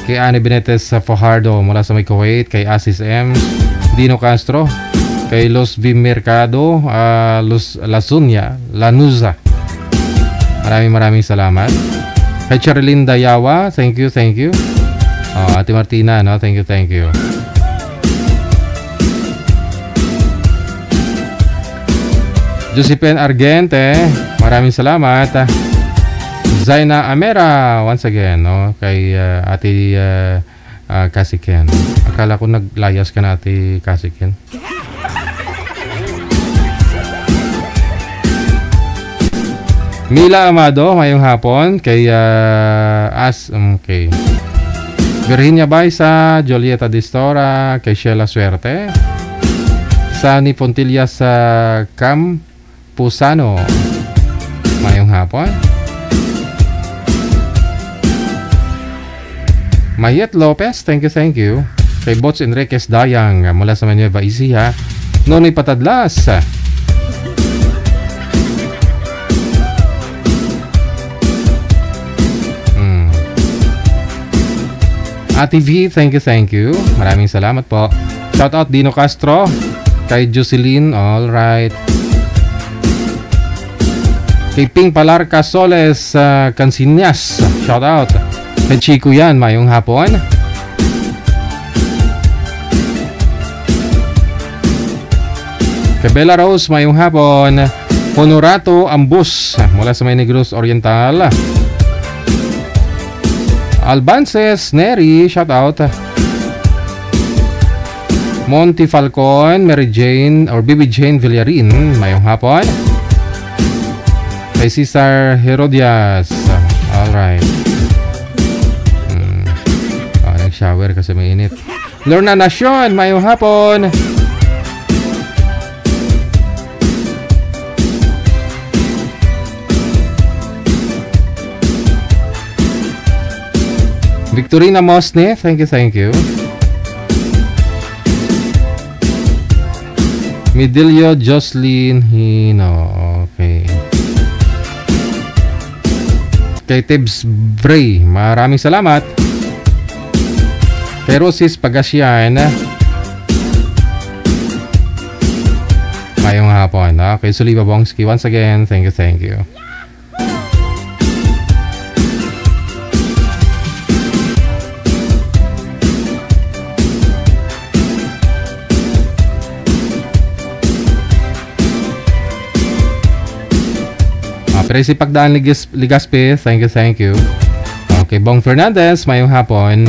kay Anne Benetes Fajardo mula sa may Kuwait, kay Asis M, Dino Castro, kay Los V Mercado, Lanuza, maraming salamat. Kay Charlene Dayawa, thank you. Ate Martina, thank you. Josephine Argente, maraming salamat. Zaina Amera, once again, kay Ate Kasiken. Akala ko naglayas ka na ati Kasiken. Mila Amado, mayong hapon. Kay okay. Virginia Baisa, Julieta Distora, kay Sheila Suerte. Sani Pontilla sa Campusano. Mayong hapon. Mayet Lopez, thank you. Kay Bots Enriquez Dayang, mula sa Manueva Ecija. Nonoy Patadlas. Ate V, thank you. Maraming salamat po. Shoutout Dino Castro. Kay Jocelyn, alright. Kay Ping Palarca Soles Cansinias, shoutout. Kay Chico yan, mayong hapon. Kay Bella Rose, mayong hapon. Honorato Ambus, mula sa May Negros Oriental. Albances Neri, shout out. Monty Falcon, Mary Jane or Bibi Jane Villarin, mayong hapon. Kay Cesar Herodias, alright. Nag-shower kasi may init. Lorna Nacion, mayong hapon. Victorina Mosne, thank you. Midilio Jocelyn Hino, okay. Kay Tibbs Bray, maraming salamat. Kay Rosis Pagasyan, mayong hapon. Kay Suliba Bongski, once again, thank you. Presi Pagdaan Ligaspe, thank you. Okay, Bong Fernandez, mayong hapon.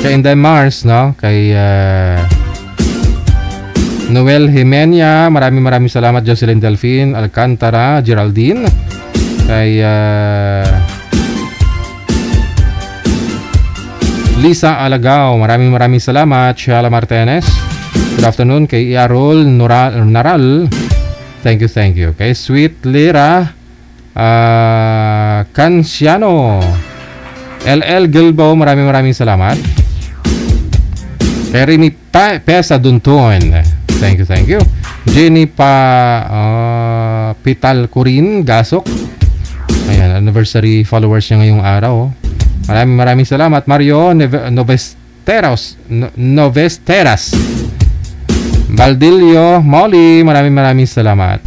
Kay Inday Mars, no? Kay Noel Jimenia, maraming salamat. Jocelyn Delphine Alcantara, Geraldine. Kay Lisa Alagao, maraming salamat. Shala Martinez, good afternoon. Kay Iarol Naral, thank you. Kay Sweet Lira Canciano, LL Gilbo, maraming salamat. Kay Remy Pesa Dunton, thank you. Jenny Pital Corin Gasok, ayan, anniversary followers niya ngayong araw. Maraming salamat. Mario Novesteras Valdilio Molly, maraming salamat.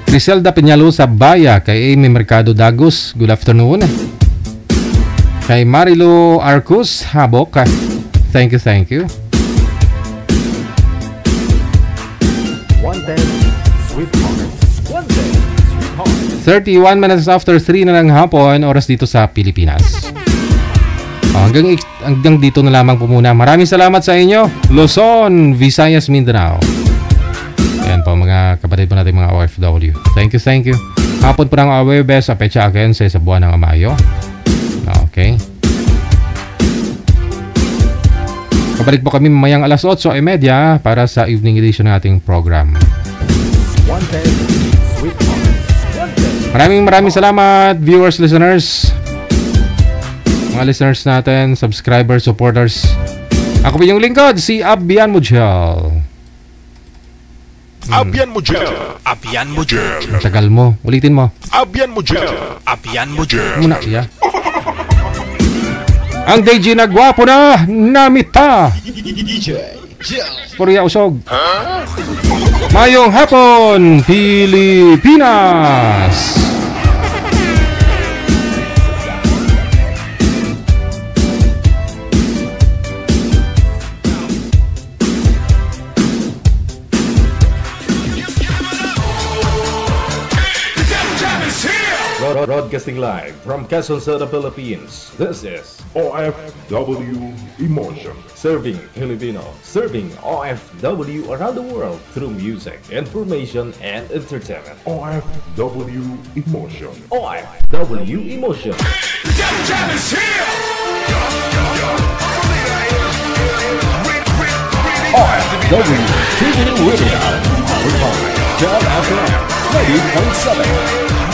Griselda Peñalosa Baya, kay Amy Mercado Dagus, good afternoon. Kay Marilo Arcus Habok, thank you. 31 minutes after 3 na ng hapon, oras dito sa Pilipinas. Hanggang dito na lamang po muna. Maraming salamat sa inyo, Luzon, Visayas, Mindanao. Ayan po mga kapatid po natin, mga OFW. Thank you. Hapon po ng Awebes sa Pecha Aken sa buwan ng Mayo. Okay. Kabalik po kami mamayang alas 8:30 para sa evening edition ng ating program. Maraming salamat, viewers, listeners, mga listeners natin, subscribers, supporters. Ako po yung lingkod, si Abian Mujel. Abian Mujel. Tagal mo, ulitin mo. Abian Mujel. Muna, yeah. Ang DJ na gwapo na namita. Korea Usog. Mayong hapon, Pilipinas. Broadcasting live from Quezon City, Philippines. This is OFW Emotion. Serving Filipino, serving OFW around the world through music, information, and entertainment. OFW Emotion. OFW Emotion. Def Jam is here! OFW TV Radio. Powered by Jam FM 90.7.